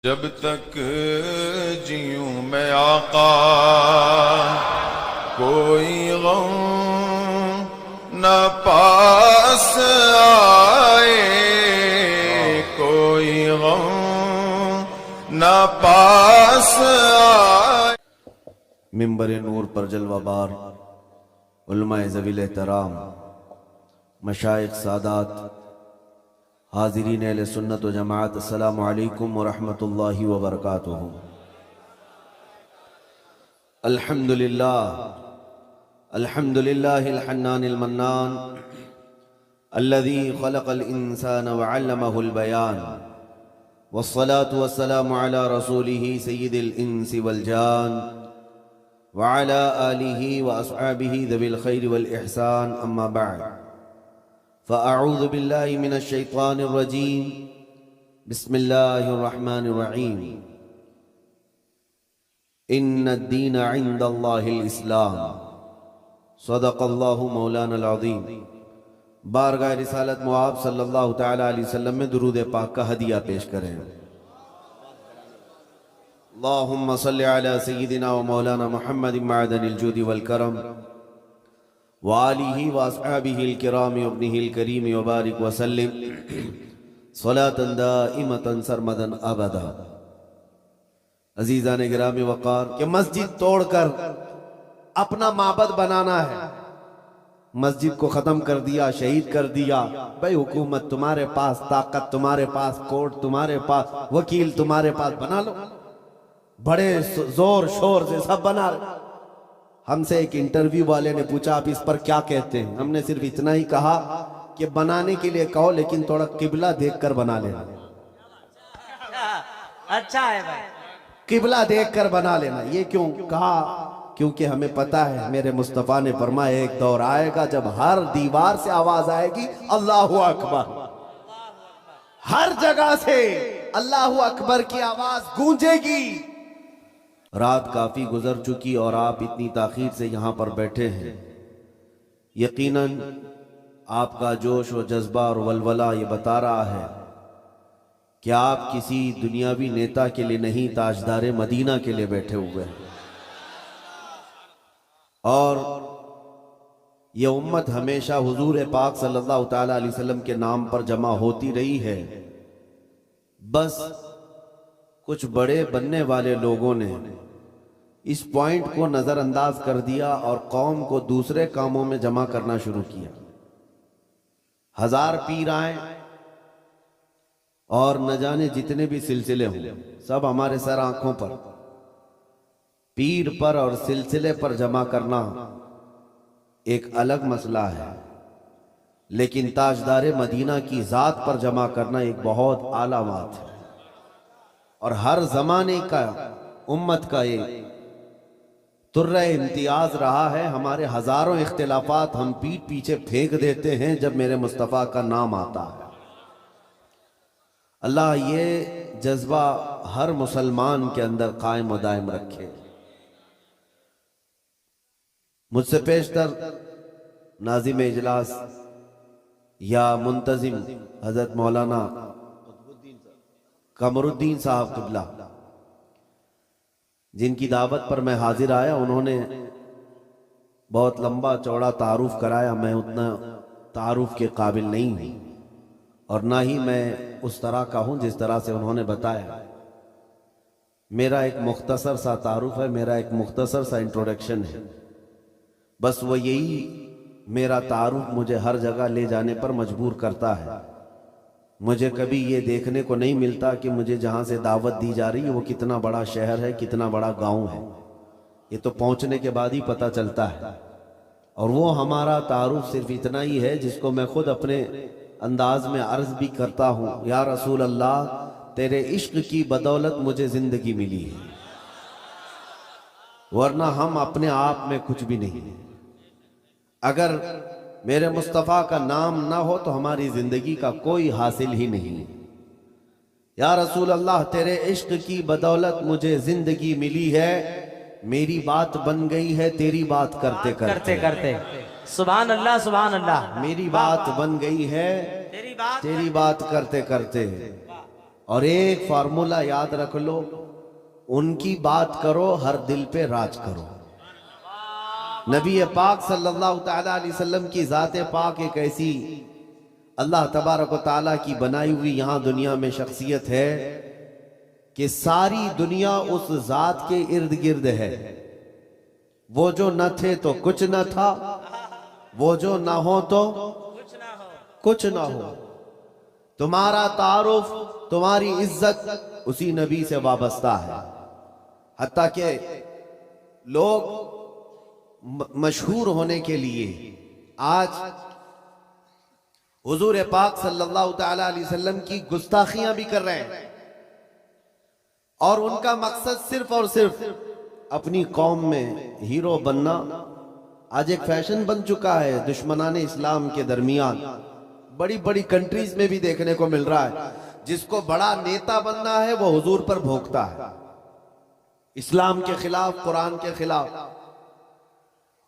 جب تک جیوں میں آقا کوئی غم نہ پاس آئے، کوئی غم نہ پاس آئے۔ منبر نور پر جلوہ بار علماء ذوی احترام، مشائخ سادات، حاضرین اہل سنت و جماعت، السلام علیکم ورحمۃ اللہ وبرکاتہ۔ الحمدللہ الحنان المنان الذي خلق الانسان وعلمه البيان، والصلاة والسلام على رسوله سید الانس والجان وعلى آلہ واصحابہ ذوی الخیر والاحسان، اما بعد فأعوذ باللہ من الشیطان الرجیم، بسم اللہ الرحمن الرحیم۔ ان الدین عند اللہ الاسلام، صدق اللہ مولانا العظیم۔ بارگاہ رسالت معاب صلی اللہ تعالی علیہ وسلم میں درود پاک کا ہدیہ پیش کریں۔ اللہم صلی علی سیدنا و مولانا محمد معدن الجود والکرم وآلہ واصحابہ الکرام وابنہ الکریم وبارک وسلم صلاة دائمتا سرمدا ابدا۔ عزیزان گرامی وقار، کہ مسجد توڑ کر اپنا معبد بنانا ہے، مسجد کو ختم کر دیا، شہید کر دیا۔ بھئی حکومت تمہارے پاس، طاقت تمہارے پاس، کورٹ تمہارے پاس، وکیل تمہارے پاس، بنا لو، بڑے زور شور سے سب بنا لو۔ ہم سے ایک انٹرویو والے نے پوچھا آپ اس پر کیا کہتے ہیں؟ ہم نے صرف اتنا ہی کہا کہ بنانے کے لیے کہو لیکن تھوڑا قبلہ دیکھ کر بنا لینا۔ اچھا ہے بھائی، قبلہ دیکھ کر بنا لینا۔ یہ کیوں کہا؟ کیونکہ ہمیں پتا ہے میرے مصطفیٰ نے فرمایا ایک دور آئے گا جب ہر دیوار سے آواز آئے گی اللہ اکبر، ہر جگہ سے اللہ اکبر کی آواز گونجے گی۔ رات کافی گزر چکی اور آپ اتنی تاخیر سے یہاں پر بیٹھے ہیں، یقیناً آپ کا جوش و جذبہ اور ولولہ یہ بتا رہا ہے کہ آپ کسی دنیاوی نیتا کے لیے نہیں، تاجدار مدینہ کے لیے بیٹھے ہوئے ہیں۔ اور یہ امت ہمیشہ حضور پاک صلی اللہ تعالیٰ علیہ وسلم کے نام پر جمع ہوتی رہی ہے، بس کچھ بڑے بننے والے لوگوں نے اس پوائنٹ کو نظر انداز کر دیا اور قوم کو دوسرے کاموں میں جمع کرنا شروع کیا۔ ہزار پیر آئیں اور نہ جانے جتنے بھی سلسلے ہوں، سب ہمارے سر آنکھوں پر، پیر پر اور سلسلے پر جمع کرنا ایک الگ مسئلہ ہے، لیکن تاجدار مدینہ کی ذات پر جمع کرنا ایک بہت اعلیٰ بات ہے۔ اور ہر زمانے کا امت کا ایک ترہ امتیاز رہا ہے، ہمارے ہزاروں اختلافات ہم پیٹ پیچھے پھینک دیتے ہیں جب میرے مصطفیٰ کا نام آتا ہے۔ اللہ یہ جذبہ ہر مسلمان کے اندر قائم و دائم رکھے۔ مجھ سے پیشتر ناظم اجلاس یا منتظم حضرت مولانا قمر الدین صاحب قبلہ، جن کی دعوت پر میں حاضر آیا، انہوں نے بہت لمبا چوڑا تعارف کرایا۔ میں اتنا تعارف کے قابل نہیں ہوں اور نہ ہی میں اس طرح کا ہوں جس طرح سے انہوں نے بتایا۔ میرا ایک مختصر سا تعارف ہے، میرا ایک مختصر سا انٹروڈکشن ہے، بس وہ یہی میرا تعارف مجھے ہر جگہ لے جانے پر مجبور کرتا ہے۔ مجھے کبھی یہ دیکھنے کو نہیں ملتا کہ مجھے جہاں سے دعوت دی جا رہی ہے وہ کتنا بڑا شہر ہے، کتنا بڑا گاؤں ہے، یہ تو پہنچنے کے بعد ہی پتہ چلتا ہے۔ اور وہ ہمارا تعارف صرف اتنا ہی ہے جس کو میں خود اپنے انداز میں عرض بھی کرتا ہوں، یا رسول اللہ تیرے عشق کی بدولت مجھے زندگی ملی ہے، ورنہ ہم اپنے آپ میں کچھ بھی نہیں۔ اگر میرے مصطفیٰ کا نام نہ ہو تو ہماری زندگی کا کوئی حاصل ہی نہیں۔ یا رسول اللہ تیرے عشق کی بدولت مجھے زندگی ملی ہے، میری بات بن گئی ہے تیری بات کرتے کرتے۔ سبحان اللہ سبحان اللہ، میری بات بن گئی ہے تیری بات کرتے کرتے۔ اور ایک فارمولا یاد رکھ لو، ان کی بات کرو، ہر دل پہ راج کرو۔ نبی پاک صلی اللہ تعالیٰ علیہ وسلم کی ذات پاک ایک ایسی اللہ تبارک و تعالیٰ کی بنائی ہوئی یہاں دنیا میں شخصیت ہے کہ ساری دنیا اس ذات کے ارد گرد ہے۔ وہ جو نہ تھے تو کچھ نہ تھا، وہ جو نہ ہو تو کچھ نہ ہو۔ تمہارا تعارف، تمہاری عزت اسی نبی سے وابستہ ہے۔ حتیٰ کہ لوگ مشہور ہونے کے لیے آج حضور پاک صلی اللہ تعالی علیہ وسلم کی گستاخیاں بھی کر رہے ہیں، اور ان کا مقصد صرف اور صرف اپنی قوم میں ہیرو بننا آج ایک فیشن بن چکا ہے دشمنان اسلام کے درمیان۔ بڑی بڑی کنٹریز میں بھی دیکھنے کو مل رہا ہے، جس کو بڑا نیتا بننا ہے وہ حضور پر بھونکتا ہے، اسلام کے خلاف، قرآن کے خلاف۔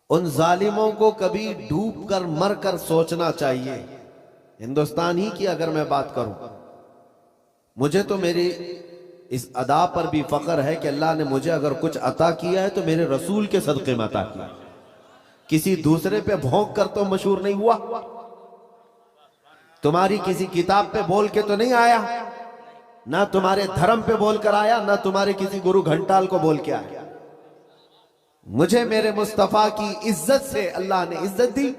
ان ظالموں کو کبھی ڈوب کر مر کر سوچنا چاہیے۔ ہندوستان ہی کی اگر میں بات کروں، مجھے تو میری اس ادا پر بھی فخر ہے کہ اللہ نے مجھے اگر کچھ عطا کیا ہے تو میرے رسول کے صدقے میں عطا کیا۔ کسی دوسرے پہ بھونک کر تو مشہور نہیں ہوا، تمہاری کسی کتاب پہ بول کے تو نہیں آیا، نہ تمہارے دھرم پہ بول کر آیا، نہ تمہارے کسی گرو گھنٹال کو بول کے آیا۔ مجھے میرے مصطفیٰ کی عزت سے اللہ نے عزت دی،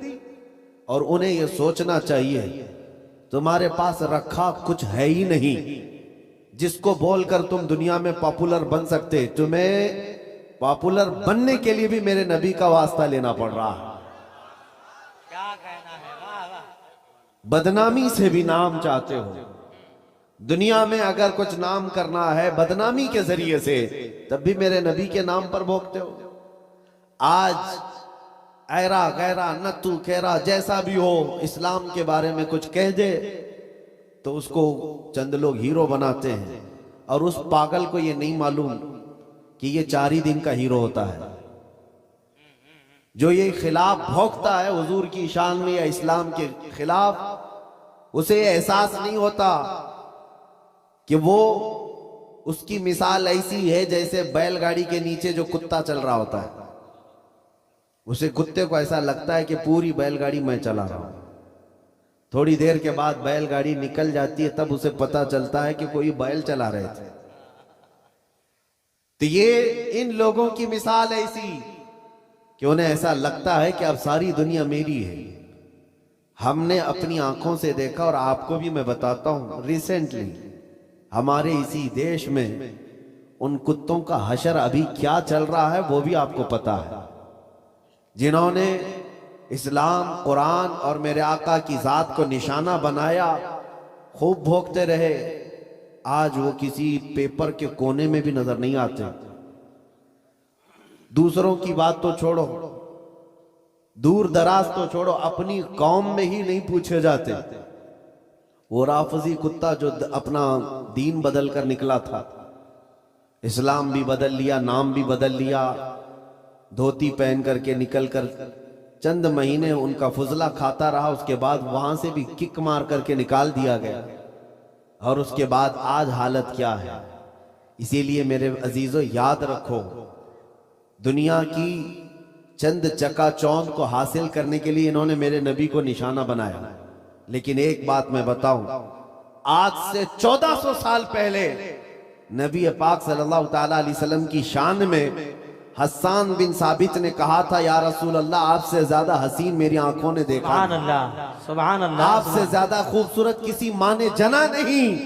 اور انہیں یہ سوچنا چاہیے تمہارے پاس رکھا کچھ ہے ہی نہیں جس کو بول کر تم دنیا میں پاپولر بن سکتے۔ تمہیں پاپولر بننے کے لیے بھی میرے نبی کا واسطہ لینا پڑ رہا ہے۔ کیا کہنا ہے، واہ واہ۔ بدنامی سے بھی نام چاہتے ہو، دنیا میں اگر کچھ نام کرنا ہے بدنامی کے ذریعے سے، تب بھی میرے نبی کے نام پر بھونکتے ہو۔ آج ایرا غیرہ نتو کہرا جیسا بھی ہو، اسلام کے بارے میں کچھ کہہ دے تو اس کو چند لوگ ہیرو بناتے ہیں، اور اس پاگل کو یہ نہیں معلوم کہ یہ 4 ہی دن کا ہیرو ہوتا ہے۔ جو یہ خلاف بھونکتا ہے حضور کی شان میں یا اسلام کے خلاف، اسے یہ احساس نہیں ہوتا کہ وہ اس کی مثال ایسی ہے جیسے بیل گاڑی کے نیچے جو کتا چل رہا ہوتا ہے۔ اسے کتے کو ایسا لگتا ہے کہ پوری بیل گاڑی میں چلا رہا ہوں، تھوڑی دیر کے بعد بیل گاڑی نکل جاتی ہے، تب اسے پتا چلتا ہے کہ کوئی بیل چلا رہے تھے۔ تو یہ ان لوگوں کی مثال ایسی کہ انہیں ایسا لگتا ہے کہ اب ساری دنیا میری ہے۔ ہم نے اپنی آنکھوں سے دیکھا، اور آپ کو بھی میں بتاتا ہوں، ریسنٹلی ہمارے اسی دیش میں ان کتوں کا حشر ابھی کیا چل رہا ہے وہ بھی آپ کو پتا ہے۔ جنہوں نے اسلام، قرآن اور میرے آقا کی ذات کو نشانہ بنایا، خوب بھونکتے رہے، آج وہ کسی پیپر کے کونے میں بھی نظر نہیں آتے۔ دوسروں کی بات تو چھوڑو، دور دراز تو چھوڑو، اپنی قوم میں ہی نہیں پوچھے جاتے۔ وہ رافضی کتا جو اپنا دین بدل کر نکلا تھا، اسلام بھی بدل لیا، نام بھی بدل لیا، دھوتی پہن کر کے نکل کر چند مہینے ان کا فضلہ کھاتا رہا، اس کے بعد وہاں سے بھی کک مار کر کے نکال دیا گیا، اور اس کے بعد آج حالت کیا ہے۔ اسی لیے میرے عزیزو یاد رکھو، دنیا کی چند چکا چوند کو حاصل کرنے کے لیے انہوں نے میرے نبی کو نشانہ بنایا، لیکن ایک بات میں بتاؤں، آج سے 1400 سال پہلے نبی پاک صلی اللہ تعالیٰ علیہ وسلم کی شان میں حسان بن ثابت نے کہا تھا، یا رسول اللہ آپ سے زیادہ حسین میری آنکھوں نے دیکھا سبحان اللہ، سبحان اللہ، آپ سے زیادہ خوبصورت کسی ماں نے جنا نہیں۔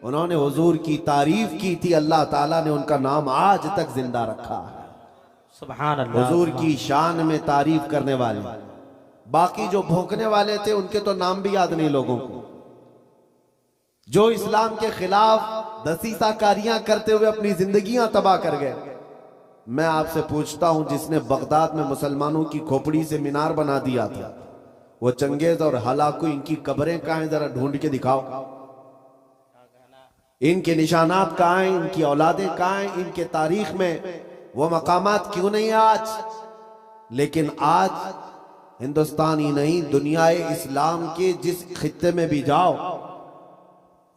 انہوں نے حضور کی تعریف کی تھی، اللہ تعالیٰ نے ان کا نام آج تک زندہ رکھا ہے۔ سبحان اللہ، حضور کی شان میں تعریف کرنے والے، باقی جو بھونکنے والے تھے ان کے تو نام بھی یاد نہیں لوگوں کو، جو اسلام کے خلاف دسیسہ کاریاں کرتے ہوئے اپنی زندگیاں تباہ کر گئے۔ میں آپ سے پوچھتا ہوں، جس نے بغداد میں مسلمانوں کی کھوپڑی سے مینار بنا دیا تھا، وہ چنگیز اور ہلاکو، ان کی قبریں کہاں ہیں؟ ذرا ڈھونڈ کے دکھاؤ، ان کے نشانات کہاں ہیں؟ ان کی اولادیں کہاں ہیں؟ ان کے تاریخ میں وہ مقامات کیوں نہیں آج؟ لیکن آج ہندوستان ہی نہیں، دنیا اسلام کے جس خطے میں بھی جاؤ،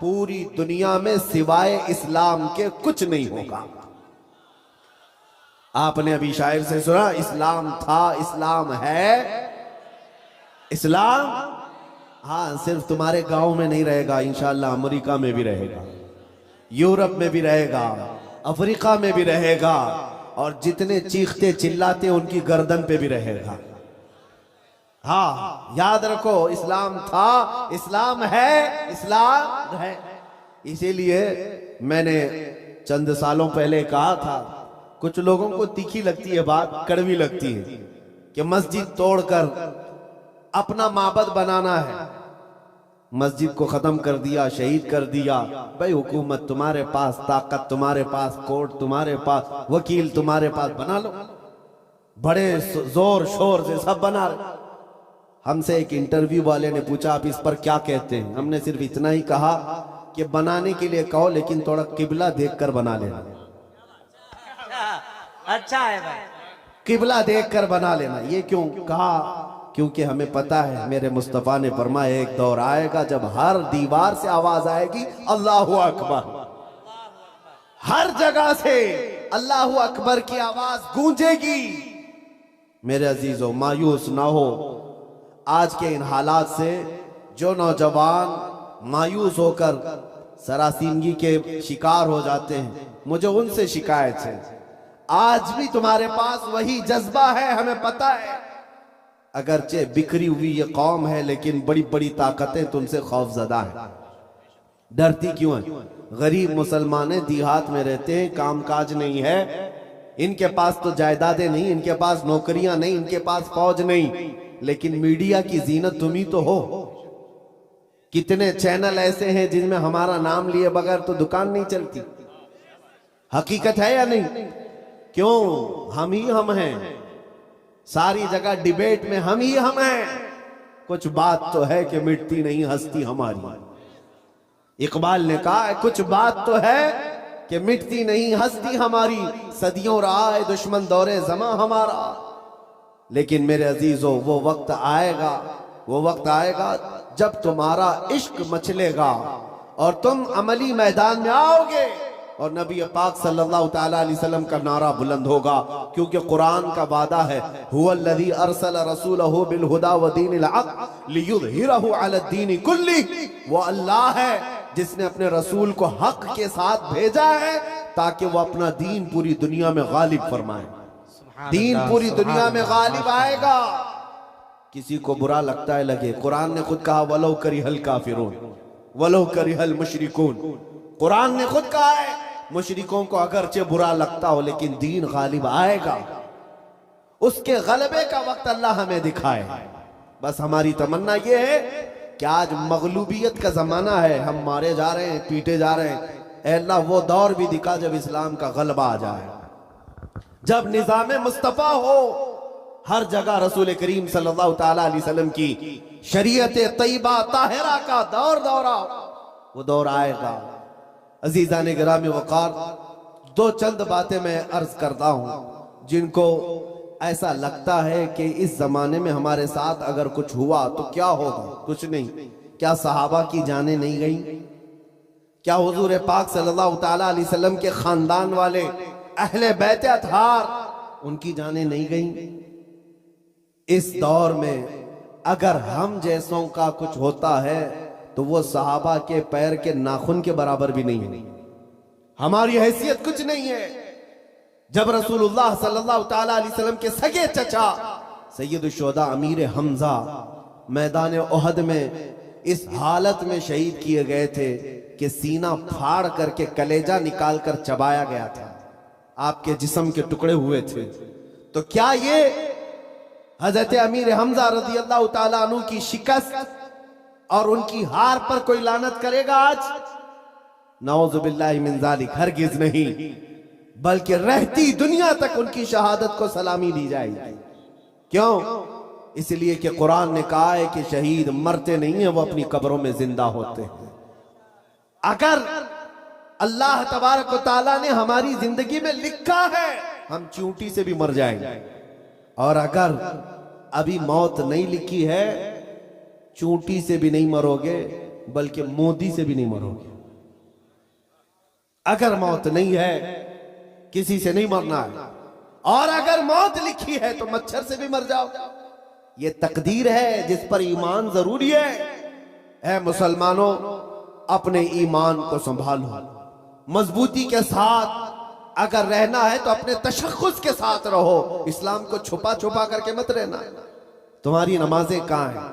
پوری دنیا میں سوائے اسلام کے کچھ نہیں ہوگا. آپ نے ابھی شاعر سے سنا اسلام تھا اسلام ہے. اسلام ہاں صرف تمہارے گاؤں میں نہیں رہے گا، انشاءاللہ امریکہ میں بھی رہے گا، یورپ میں بھی رہے گا، افریقہ میں بھی رہے گا، اور جتنے چیختے چلاتے ان کی گردن پہ بھی رہے گا. ہاں یاد رکھو، اسلام تھا اسلام ہے اسلام ہے. اسی لیے میں نے چند سالوں پہلے کہا تھا، کچھ لوگوں کو تیکھی لگتی ہے بات، کڑوی لگتی ہے کہ مسجد توڑ کر اپنا معبد بنانا ہے. مسجد کو ختم کر دیا، شہید کر دیا. بھائی حکومت تمہارے پاس، طاقت تمہارے پاس، کورٹ تمہارے پاس، وکیل تمہارے پاس، بنا لو. بڑے زور شور سے سب بنا رہے. ہم سے ایک انٹرویو والے نے پوچھا آپ اس پر کیا کہتے ہیں؟ ہم نے صرف اتنا ہی کہا کہ بنانے کے لیے کہو لیکن تھوڑا قبلہ دیکھ کر بنا لینا. اچھا ہے بھائی. قبلہ دیکھ کر بنا لینا. یہ کیوں کہا؟ کیونکہ ہمیں پتا ہے میرے مصطفیٰ نے فرمایا ایک دور آئے گا جب ہر دیوار سے آواز آئے گی اللہ اکبر. ہر جگہ سے اللہ اکبر کی آواز گونجے گی. میرے عزیزو مایوس نہ ہو آج کے ان حالات سے. جو نوجوان مایوس ہو کر سراسیمگی کے شکار ہو جاتے ہیں، مجھے ان سے شکایت ہے. آج بھی تمہارے پاس وہی جذبہ ہے، ہمیں پتا ہے. اگرچہ بکھری ہوئی یہ قوم ہے لیکن بڑی بڑی طاقتیں تم سے خوف زدہ ہیں. ڈرتی کیوں ہیں؟ غریب مسلمانیں دیہات میں رہتے ہیں، کام کاج نہیں ہے، ان کے پاس تو جائیدادیں نہیں، ان کے پاس نوکریاں نہیں، ان کے پاس فوج نہیں، لیکن میڈیا کی زینت تم ہی تو ہو. کتنے چینل ایسے ہیں جن میں ہمارا نام لیے بغیر تو دکان نہیں چلتی. حقیقت ہے یا نہیں؟ کیوں؟ ہم ہی ہم ہیں. ساری جگہ ڈیبیٹ میں ہم ہی ہم ہیں. کچھ بات تو ہے کہ مٹتی نہیں ہستی ہماری. اقبال نے کہا ہے کچھ بات تو ہے کہ مٹتی نہیں ہستی ہماری، صدیوں رہا ہے دشمن دور زماں ہمارا. لیکن میرے عزیزو وہ وقت آئے گا، وہ وقت آئے گا جب تمہارا عشق مچلے گا اور تم عملی میدان میں آؤ گے اور نبی پاک صلی اللہ تعالیٰ علیہ وسلم کا نعرہ بلند ہوگا. کیونکہ قرآن کا وعدہ ہے هو الذی ارسل رسولہ بالہدی ودین الحق لیظہرہ علی الدین کلہ. وہ اللہ ہے جس نے اپنے رسول کو حق کے ساتھ بھیجا ہے تاکہ وہ اپنا دین پوری دنیا میں غالب فرمائے. دین پوری دنیا میں غالب آئے گا. کسی کو برا لگتا ہے لگے. قرآن نے خود کہا وَلَوْ كَرِهَ الْكَافِرُونَ وَلَوْ كَرِهَ الْمُشْرِكُونَ. قرآن نے خود کہا ہے مشرکوں کو اگرچہ برا لگتا ہو لیکن دین غالب آئے گا. اس کے غلبے کا وقت اللہ ہمیں دکھائے. بس ہماری تمنا یہ ہے کہ آج مغلوبیت کا زمانہ ہے، ہم مارے جا رہے ہیں، پیٹے جا رہے ہیں. اے اللہ وہ دور بھی دکھا جب اسلام کا غلبہ آ جائے، جب نظام مصطفیٰ ہو. ہر جگہ رسول کریم صلی اللہ تعالیٰ علیہ وسلم کی شریعت طیبہ طاہرہ کا دورہ وہ دور آئے گا. عزیزان گرامی وقار، دو چند باتیں میں عرض کرتا ہوں جن کو ایسا لگتا ہے کہ اس زمانے میں ہمارے ساتھ اگر کچھ ہوا تو کیا ہوگا. کچھ نہیں. کیا صحابہ کی جانیں نہیں گئیں؟ کیا حضور پاک صلی اللہ تعالیٰ علیہ وسلم کے خاندان والے اہل بیت اطہار ان کی جانیں نہیں گئیں؟ اس دور میں اگر ہم جیسوں کا کچھ ہوتا ہے تو وہ صحابہ کے پیر کے ناخن کے برابر بھی نہیں ہے. ہماری حیثیت کچھ نہیں ہے. جب رسول اللہ صلی اللہ تعالیٰ علیہ وسلم کے سگے چچا سید الشہداء امیر حمزہ میدان احد میں اس حالت میں شہید کیے گئے تھے کہ سینہ پھاڑ کر کے کلیجہ نکال کر چبایا گیا تھا، آپ کے جسم کے ٹکڑے ہوئے تھے. تو کیا یہ حضرت امیر حمزہ رضی اللہ تعالیٰ عنہ کی شکست اور ان کی ہار پر کوئی لعنت کرے گا آج؟ نعوذ باللہ من ذالک، ہرگز نہیں. بلکہ رہتی دنیا تک ان کی شہادت کو سلامی دی جائے گی. کیوں؟ اس لیے کہ قرآن نے کہا ہے کہ شہید مرتے نہیں ہیں، وہ اپنی قبروں میں زندہ ہوتے ہیں. اگر اللہ تبارک و تعالیٰ نے ہماری زندگی میں لکھا ہے ہم چونٹی سے بھی مر جائیں گے، اور اگر ابھی موت نہیں لکھی ہے چونٹی سے بھی نہیں مرو گے بلکہ مودی سے بھی نہیں مرو گے. اگر موت نہیں ہے کسی سے نہیں مرنا ہے، اور اگر موت لکھی ہے تو مچھر سے بھی مر جاؤ، یہ تقدیر ہے جس پر ایمان ضروری ہے۔ اے مسلمانوں، اپنے ایمان کو سنبھالو، مضبوطی کے ساتھ اگر رہنا ہے تو اپنے تشخص کے ساتھ رہو، اسلام کو چھپا چھپا کر کے مت رہنا۔ تمہاری نمازیں کہاں ہیں؟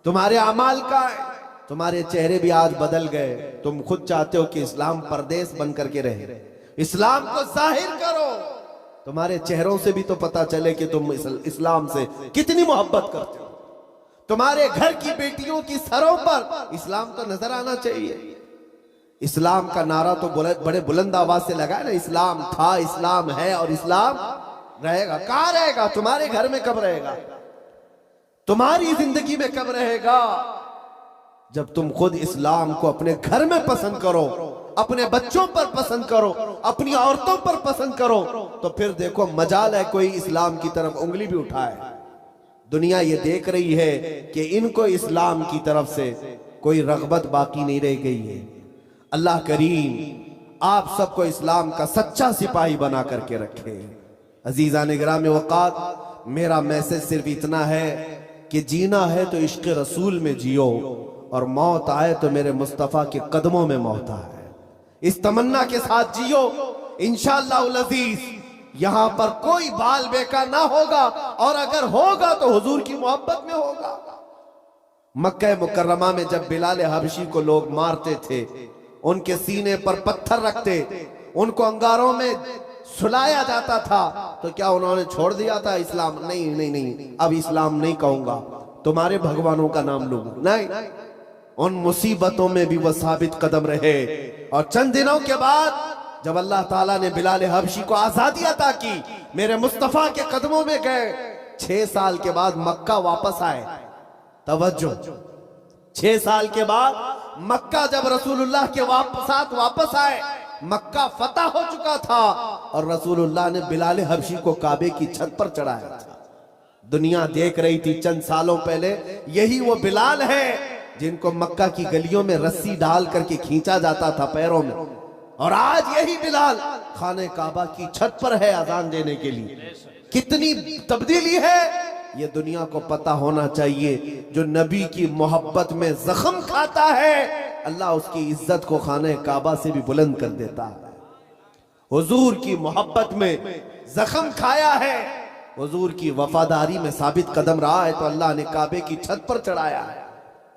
تمہارے اعمال کہاں ہیں؟ تمہارے چہرے بھی آج بدل گئے، تم خود چاہتے ہو کہ اسلام پردیس بن کر کے رہے، اسلام کو ظاہر کرو، تمہارے چہروں سے بھی تو پتا چلے کہ تم اسلام سے کتنی محبت کرتے ہو، تمہارے گھر کی بیٹیوں کی سروں پر اسلام تو نظر آنا چاہیے۔ اسلام کا نعرہ تو بڑے بلند آواز سے لگا ہے نا، اسلام تھا، اسلام ہے اور اسلام رہے گا۔ کہاں رہے گا؟ تمہارے گھر میں کب رہے گا؟ تمہاری زندگی میں کب رہے گا؟ جب تم خود اسلام کو اپنے گھر میں پسند کرو، اپنے بچوں پر پسند کرو، اپنی عورتوں پر پسند کرو، تو پھر دیکھو مجال ہے کوئی اسلام کی طرف انگلی بھی اٹھائے۔ دنیا یہ دیکھ رہی ہے کہ ان کو اسلام کی طرف سے کوئی رغبت باقی نہیں رہ گئی ہے۔ اللہ کریم آپ سب کو اسلام کا سچا سپاہی بنا کر کے رکھے۔ عزیزان گرامی وقات، میرا میسج صرف اتنا ہے کہ جینا ہے تو عشق رسول میں جیو، اور موت آئے تو میرے مصطفیٰ کے قدموں میں موت آئے۔ اس تمنا کے ساتھ جیو، انشاءاللہ العزیز یہاں پر کوئی بال بیکا نہ ہوگا، اور اگر ہوگا تو حضور کی محبت میں ہوگا۔ مکہ مکرمہ میں جب بلال حبشی کو لوگ مارتے تھے، ان کے سینے پر پتھر رکھتے، ان کو انگاروں میں سلایا جاتا تھا، تو کیا انہوں نے چھوڑ دیا تھا اسلام؟ نہیں نہیں نہیں، اب اسلام نہیں کہوں گا، تمہارے بھگوانوں کا نام لوں گا، نہیں۔ ان مصیبتوں میں بھی وہ ثابت قدم رہے، اور چند دنوں کے بعد جب اللہ تعالیٰ نے بلال حبشی کو آزادی عطا کی، میرے مصطفیٰ کے قدموں میں گئے، 6 سال کے بعد مکہ واپس آئے۔ توجہ، 6 سال کے بعد مکہ جب رسول اللہ کے ساتھ واپس آئے، مکہ فتح ہو چکا تھا، اور رسول اللہ نے بلال حبشی کو کعبے کی چھت پر چڑھایا تھا۔ دنیا دیکھ رہی تھی چند سالوں پہلے یہی وہ بلال ہے جن کو مکہ کی گلیوں میں رسی ڈال کر کے کھینچا جاتا تھا پیروں میں، اور آج یہی بلال خانہ کعبہ کی چھت پر ہے اذان دینے کے لیے۔ کتنی تبدیلی ہے یہ دنیا کو پتہ ہونا چاہیے۔ جو نبی کی محبت میں زخم کھاتا ہے، اللہ اس کی عزت کو خانہ کعبہ سے بھی بلند کر دیتا ہے۔ حضور کی محبت میں زخم کھایا ہے، حضور کی وفاداری میں ثابت قدم رہا ہے، تو اللہ نے کعبے کی چھت پر چڑھایا ہے۔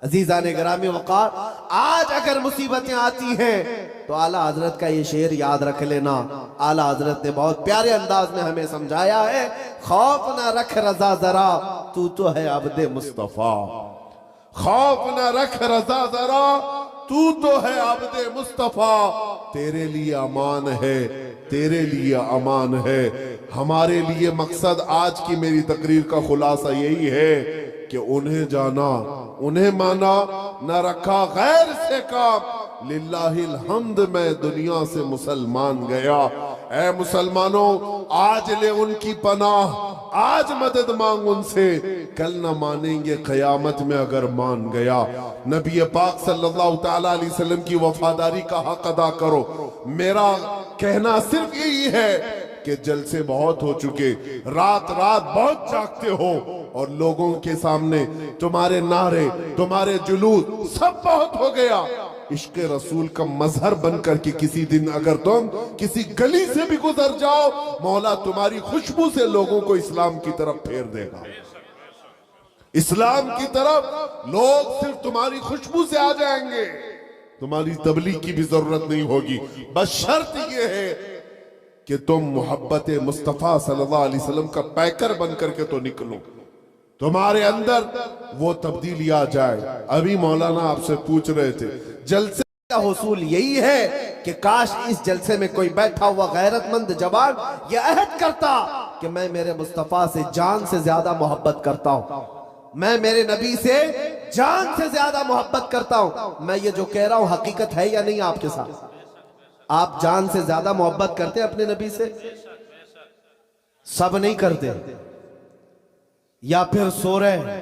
عزیزان گرامی وقار، آج اگر مصیبتیں آتی ہیں تو اعلیٰ حضرت کا یہ شعر یاد رکھ لینا۔ اعلیٰ حضرت نے بہت پیارے انداز میں ہمیں سمجھایا ہے، خوف نہ رکھ رضا ذرا، تو ہے عبد مصطفیٰ۔ خوف نہ رکھ رضا ذرا، تو ہے عبد مصطفیٰ، تیرے لیے امان ہے، تیرے لیے امان ہے۔ ہمارے لیے مقصد آج کی میری تقریر کا خلاصہ یہی ہے کہ انہیں جانا، انہیں مانا، نہ رکھا غیر سے کام، للہ الحمد میں دنیا سے مسلمان گیا۔ اے مسلمانوں، آج لے ان کی پناہ، آج مدد مانگ ان سے، کل نہ مانیں گے قیامت میں اگر مان گیا۔ نبی پاک صلی اللہ تعالیٰ علیہ وسلم کی وفاداری کا حق ادا کرو۔ میرا کہنا صرف یہی ہے کہ جلسے بہت ہو چکے، رات بہت جاگتے ہو، اور لوگوں کے سامنے تمہارے نعرے، تمہارے جلوس سب بہت ہو گیا۔ عشق رسول کا مظہر بن کر کے کسی دن اگر تم کسی گلی سے بھی گزر جاؤ، مولا تمہاری خوشبو سے لوگوں کو اسلام کی طرف پھیر دے گا۔ اسلام کی طرف لوگ صرف تمہاری خوشبو سے آ جائیں گے، تمہاری تبلیغ کی بھی ضرورت نہیں ہوگی۔ بس شرط یہ ہے کہ تم محبت مصطفیٰ صلی اللہ علیہ وسلم کا پیکر بن کر کے تو نکلو، تمہارے اندر وہ تبدیلی آ جائے۔ ابھی مولانا آپ سے پوچھ رہے تھے جلسے کا حصول یہی ہے کہ کاش اس جلسے میں کوئی بیٹھا ہوا غیرت مند جوان یہ عہد کرتا کہ میں میرے مصطفیٰ سے جان سے زیادہ محبت کرتا ہوں، میں میرے نبی سے جان سے زیادہ محبت کرتا ہوں۔ میں یہ جو کہہ رہا ہوں حقیقت ہے یا نہیں آپ کے ساتھ؟ آپ جان سے زیادہ محبت کرتے اپنے نبی سے؟ سب نہیں کرتے، یا پھر سو رہے۔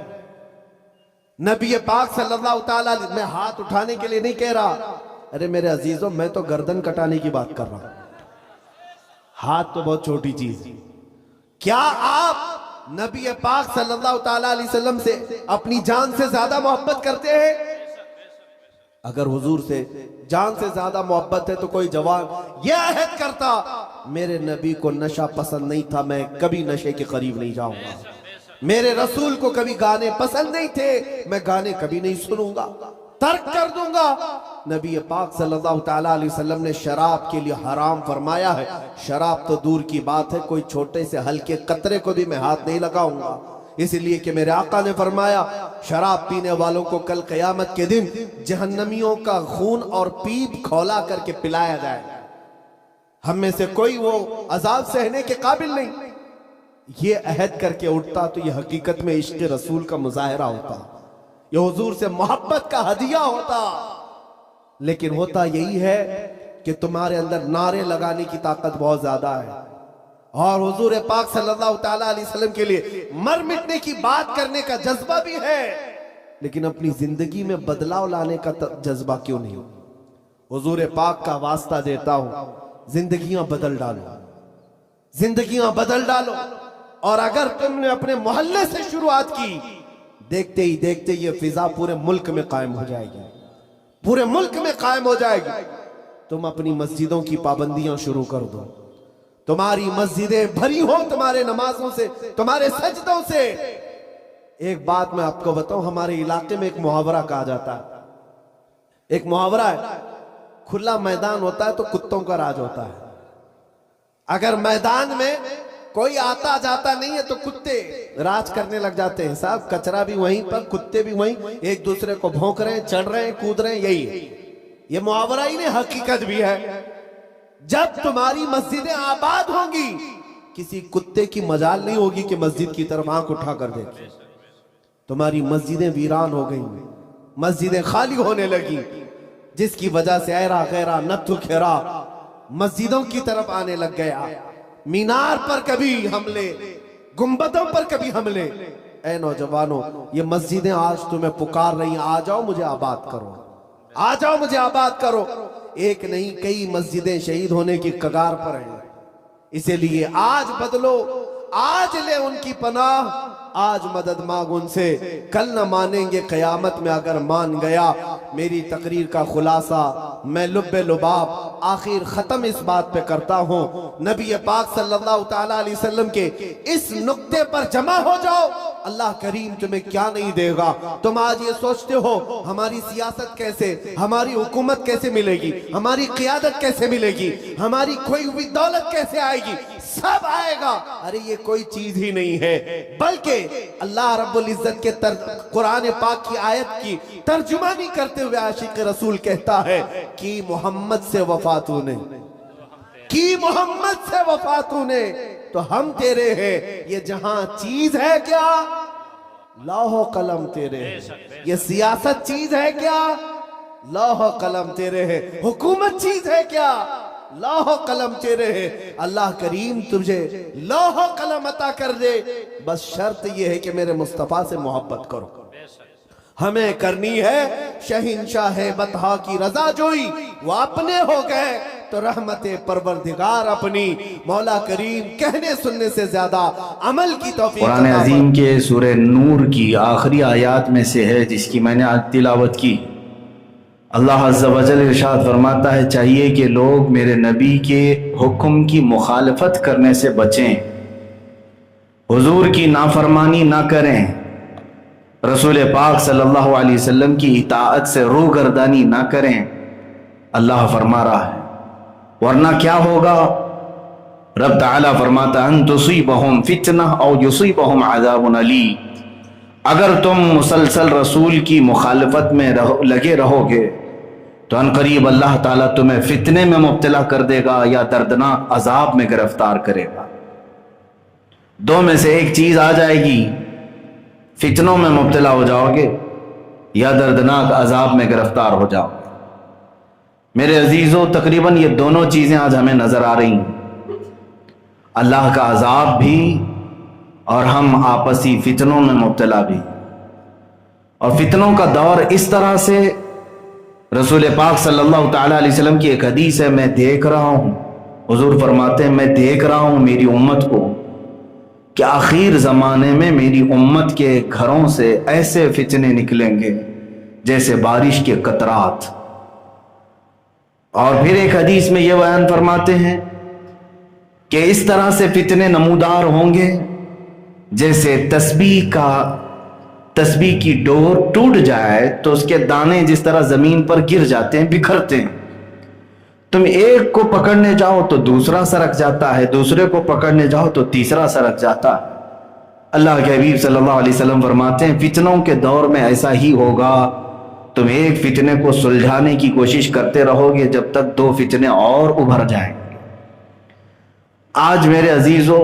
نبی پاک صلی اللہ تعالیٰ علیہ، میں ہاتھ اٹھانے کے لیے نہیں کہہ رہا، ارے میرے عزیزوں، میں تو گردن کٹانے کی بات کر رہا ہوں، ہاتھ تو بہت چھوٹی چیز ہے۔ کیا آپ نبی پاک صلی اللہ تعالی علیہ وسلم سے اپنی جان سے زیادہ محبت کرتے ہیں؟ اگر حضور سے جان سے زیادہ محبت ہے تو کوئی جوان یہ عہد کرتا، میرے نبی کو نشہ پسند نہیں تھا، میں کبھی نشے کے قریب نہیں جاؤں گا، میرے رسول کو کبھی گانے پسند نہیں تھے، میں گانے کبھی نہیں سنوں گا، ترک کر دوں گا۔ نبی پاک صلی اللہ تعالیٰ علیہ وسلم نے شراب کے لیے حرام فرمایا ہے، شراب تو دور کی بات ہے، کوئی چھوٹے سے ہلکے قطرے کو بھی میں ہاتھ نہیں لگاؤں گا، اس لیے کہ میرے آقا نے فرمایا شراب پینے والوں کو کل قیامت کے دن جہنمیوں کا خون اور پیپ کھولا کر کے پلایا جائے، ہم میں سے کوئی وہ عذاب سہنے کے قابل نہیں۔ یہ عہد کر کے اٹھتا تو یہ حقیقت میں عشق رسول کا مظاہرہ ہوتا، یہ حضور سے محبت کا ہدیہ ہوتا۔ لیکن ہوتا یہی ہے کہ تمہارے اندر نعرے لگانے کی طاقت بہت زیادہ ہے، اور حضور پاک صلی اللہ تعالیٰ علیہ وسلم کے لیے مر مٹنے کی بات کرنے کا جذبہ بھی ہے، لیکن اپنی زندگی میں بدلاؤ لانے کا جذبہ کیوں نہیں؟ حضور پاک کا واسطہ دیتا ہوں، زندگیاں بدل ڈالو، زندگیاں بدل ڈالو، اور اگر تم نے اپنے محلے سے شروعات کی، دیکھتے ہی دیکھتے یہ فضا پورے ملک میں قائم ہو جائے گی، پورے ملک میں قائم ہو جائے گی۔ تم اپنی مسجدوں کی پابندیاں شروع کر دو، تمہاری مسجدیں بھری ہوں تمہارے نمازوں سے، تمہارے سجدوں سے۔ ایک بات میں آپ کو بتاؤں، ہمارے علاقے میں ایک محاورہ کہا جاتا ہے، ایک محاورہ ہے، کھلا میدان ہوتا ہے تو کتوں کا راج ہوتا ہے۔ اگر میدان میں کوئی آتا جاتا نہیں ہے تو کتے راج کرنے لگ جاتے ہیں، صاحب کچرا بھی وہیں پر، کتے بھی وہیں، ایک دوسرے کو بھونک رہے ہیں، چڑھ رہے ہیں، کود رہے ہیں، یہی ہے۔ یہ محاورہ ہی نہیں، حقیقت بھی ہے۔ جب تمہاری مسجدیں آباد ہوں گی، کسی کتے کی مجال نہیں ہوگی کہ مسجد کی طرف آنکھ اٹھا کر دیکھے۔ تمہاری مسجدیں ویران ہو گئیں، مسجدیں خالی ہونے لگی، جس کی وجہ سے ایرا غیرہ نتھو کھیرا مسجدوں کی طرف آنے لگ گیا، مینار پر کبھی حملے، گنبدوں پر کبھی حملے۔ اے نوجوانوں، یہ مسجدیں آج تمہیں پکار رہی ہیں، آ جاؤ مجھے آباد کرو، آ جاؤ مجھے آباد کرو۔ ایک نہیں کئی مسجدیں شہید ہونے کی کگار پر ہیں، اسی لیے آج بدلو، آج لے ان کی پناہ، آج مدد مانگ ان سے، کل نہ مانیں گے قیامت میں اگر مان گیا۔ میری تقریر کا خلاصہ میں لب لباب آخر ختم اس بات پہ کرتا ہوں، نبی پاک صلی اللہ تعالیٰ علیہ وسلم کے اس نقطے پر جمع ہو جاؤ، اللہ کریم تمہیں کیا نہیں دے گا۔ تم آج یہ سوچتے ہو ہماری سیاست کیسے، ہماری حکومت کیسے ملے گی، ہماری قیادت کیسے ملے گی، ہماری کوئی ہوئی دولت کیسے آئے گی، سب آئے گا۔ ارے یہ کوئی چیز ہی نہیں ہے، بلکہ اللہ رب العزت کے قرآن پاک کی آیت کی ترجمانی کرتے ہوئے عاشق رسول کہتا ہے کہ محمد سے وفا تو نے، کی محمد سے وفا تو نے، تو ہم تیرے ہیں۔ یہ جہاں چیز ہے کیا، لوح و قلم تیرے ہیں۔ یہ سیاست چیز ہے کیا، لوح و قلم تیرے ہیں۔ حکومت چیز ہے کیا، لوح و قلم تیرے ہیں۔ اللہ کریم تجھے لوح و قلم عطا کر دے، بس شرط یہ ہے کہ میرے مصطفیٰ سے محبت کرو۔ ہمیں کرنی ہے شہنشاہ بطحا کی رضا جوئی، وہ اپنے ہو گئے تو رحمت پروردگار اپنی۔ مولا کریم کہنے سننے سے زیادہ عمل کی توفیق قرآن عظیم کے سورہ نور کی آخری آیات میں سے ہے جس کی میں نے آج تلاوت کی۔ اللہ عز و جل ارشاد فرماتا ہے چاہیے کہ لوگ میرے نبی کے حکم کی مخالفت کرنے سے بچیں، حضور کی نافرمانی نہ کریں، رسول پاک صلی اللہ علیہ وسلم کی اطاعت سے روگردانی نہ کریں۔ اللہ فرما رہا ہے ورنہ کیا ہوگا؟ رب تعالیٰ فرماتا ان تصیبہم فتنہ او یصیبہم عذاب علیم۔ اگر تم مسلسل رسول کی مخالفت میں لگے رہو گے تو ان قریب اللہ تعالیٰ تمہیں فتنے میں مبتلا کر دے گا یا دردناک عذاب میں گرفتار کرے گا۔ دو میں سے ایک چیز آ جائے گی، فتنوں میں مبتلا ہو جاؤ گے یا دردناک عذاب میں گرفتار ہو جاؤ گے۔ میرے عزیزوں، تقریباً یہ دونوں چیزیں آج ہمیں نظر آ رہی ہیں، اللہ کا عذاب بھی اور ہم آپسی فتنوں میں مبتلا بھی۔ اور فتنوں کا دور اس طرح سے رسول پاک صلی اللہ تعالی علیہ وسلم کی ایک حدیث ہے، میں دیکھ رہا ہوں، حضور فرماتے ہیں میں دیکھ رہا ہوں میری امت کو کہ آخر زمانے میں میری امت کے گھروں سے ایسے فتنے نکلیں گے جیسے بارش کے قطرات۔ اور پھر ایک حدیث میں یہ بیان فرماتے ہیں کہ اس طرح سے فتنے نمودار ہوں گے جیسے تسبیح کی ڈور ٹوٹ جائے تو اس کے دانے جس طرح زمین پر گر جاتے ہیں، بکھرتے ہیں، تم ایک کو پکڑنے جاؤ تو دوسرا سرک جاتا ہے، دوسرے کو پکڑنے جاؤ تو تیسرا سرک جاتا ہے۔ اللہ کے حبیب صلی اللہ علیہ وسلم فرماتے ہیں فتنوں کے دور میں ایسا ہی ہوگا، تم ایک فتنے کو سلجھانے کی کوشش کرتے رہو گے جب تک دو فتنے اور ابھر جائیں۔ آج میرے عزیزوں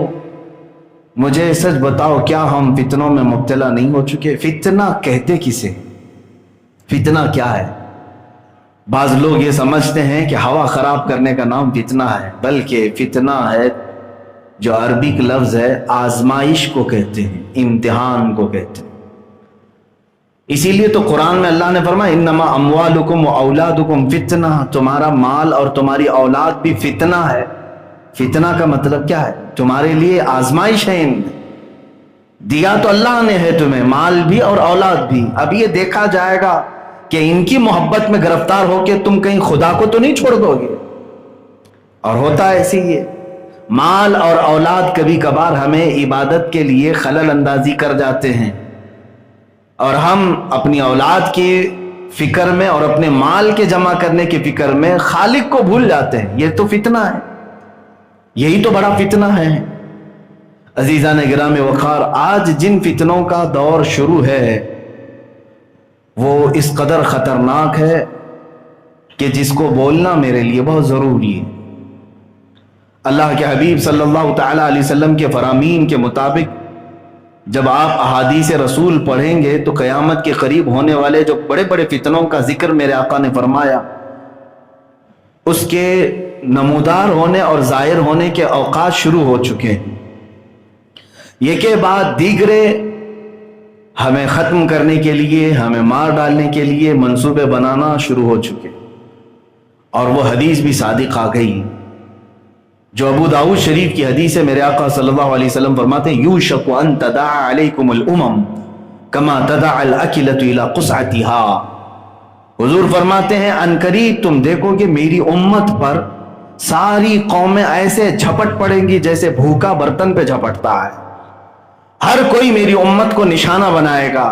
مجھے سچ بتاؤ، کیا ہم فتنوں میں مبتلا نہیں ہو چکے؟ فتنہ کہتے کسے؟ فتنہ کیا ہے؟ بعض لوگ یہ سمجھتے ہیں کہ ہوا خراب کرنے کا نام فتنہ ہے، بلکہ فتنہ ہے جو عربک لفظ ہے آزمائش کو کہتے ہیں، امتحان کو کہتے ہیں۔ اسی لیے تو قرآن میں اللہ نے فرمایا انما اموالکم و اولادکم فتنہ، تمہارا مال اور تمہاری اولاد بھی فتنہ ہے۔ فتنہ کا مطلب کیا ہے؟ تمہارے لیے آزمائش ہے، دیا تو اللہ نے ہے تمہیں مال بھی اور اولاد بھی، اب یہ دیکھا جائے گا کہ ان کی محبت میں گرفتار ہو کے تم کہیں خدا کو تو نہیں چھوڑ دو گے۔ اور ہوتا ہے ایسی یہ مال اور اولاد کبھی کبھار ہمیں عبادت کے لیے خلل اندازی کر جاتے ہیں، اور ہم اپنی اولاد کی فکر میں اور اپنے مال کے جمع کرنے کی فکر میں خالق کو بھول جاتے ہیں۔ یہ تو فتنہ ہے، یہی تو بڑا فتنہ ہے۔ عزیزان گرامی وقار، آج جن فتنوں کا دور شروع ہے وہ اس قدر خطرناک ہے کہ جس کو بولنا میرے لیے بہت ضروری ہے۔ اللہ کے حبیب صلی اللہ تعالی علیہ وسلم کے فرامین کے مطابق جب آپ احادیث رسول پڑھیں گے تو قیامت کے قریب ہونے والے جو بڑے بڑے فتنوں کا ذکر میرے آقا نے فرمایا، اس کے نمودار ہونے اور ظاہر ہونے کے اوقات شروع ہو چکے ہیں۔ یہ کے بعد دیگرے ہمیں ختم کرنے کے لیے، ہمیں مار ڈالنے کے لیے منصوبے بنانا شروع ہو چکے، اور وہ حدیث بھی صادق آ گئی جو ابو داؤد شریف کی حدیث ہے۔ میرے آقا صلی اللہ علیہ وسلم فرماتے ہیں یوشک ان تداعى علیکم الامم کما تداعى الاکلۃ الی قصعتها۔ حضور فرماتے ہیں عنقریب تم دیکھو کہ میری امت پر ساری قومیں ایسے جھپٹ پڑیں گی جیسے بھوکا برتن پہ جھپٹتا ہے، ہر کوئی میری امت کو نشانہ بنائے گا۔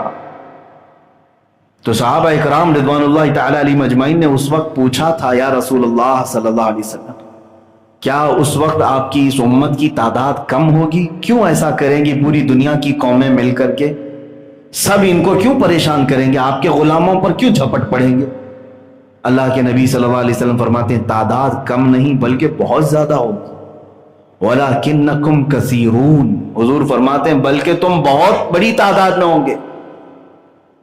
تو صحابہ اکرام رضوان اللہ تعالی علیہم اجمعین نے اس وقت پوچھا تھا یا رسول اللہ صلی اللہ علیہ وسلم، کیا اس وقت آپ کی اس امت کی تعداد کم ہوگی؟ کیوں ایسا کریں گی؟ پوری دنیا کی قومیں مل کر کے سب ان کو کیوں پریشان کریں گے؟ آپ کے غلاموں پر کیوں جھپٹ پڑیں گے؟ اللہ کے نبی صلی اللہ علیہ وسلم فرماتے ہیں تعداد کم نہیں بلکہ بہت زیادہ ہوگی۔ وَلَكِنَّكُمْ كَثِيرُونَ، حضور فرماتے ہیں بلکہ تم بہت بڑی تعداد میں ہوں گے۔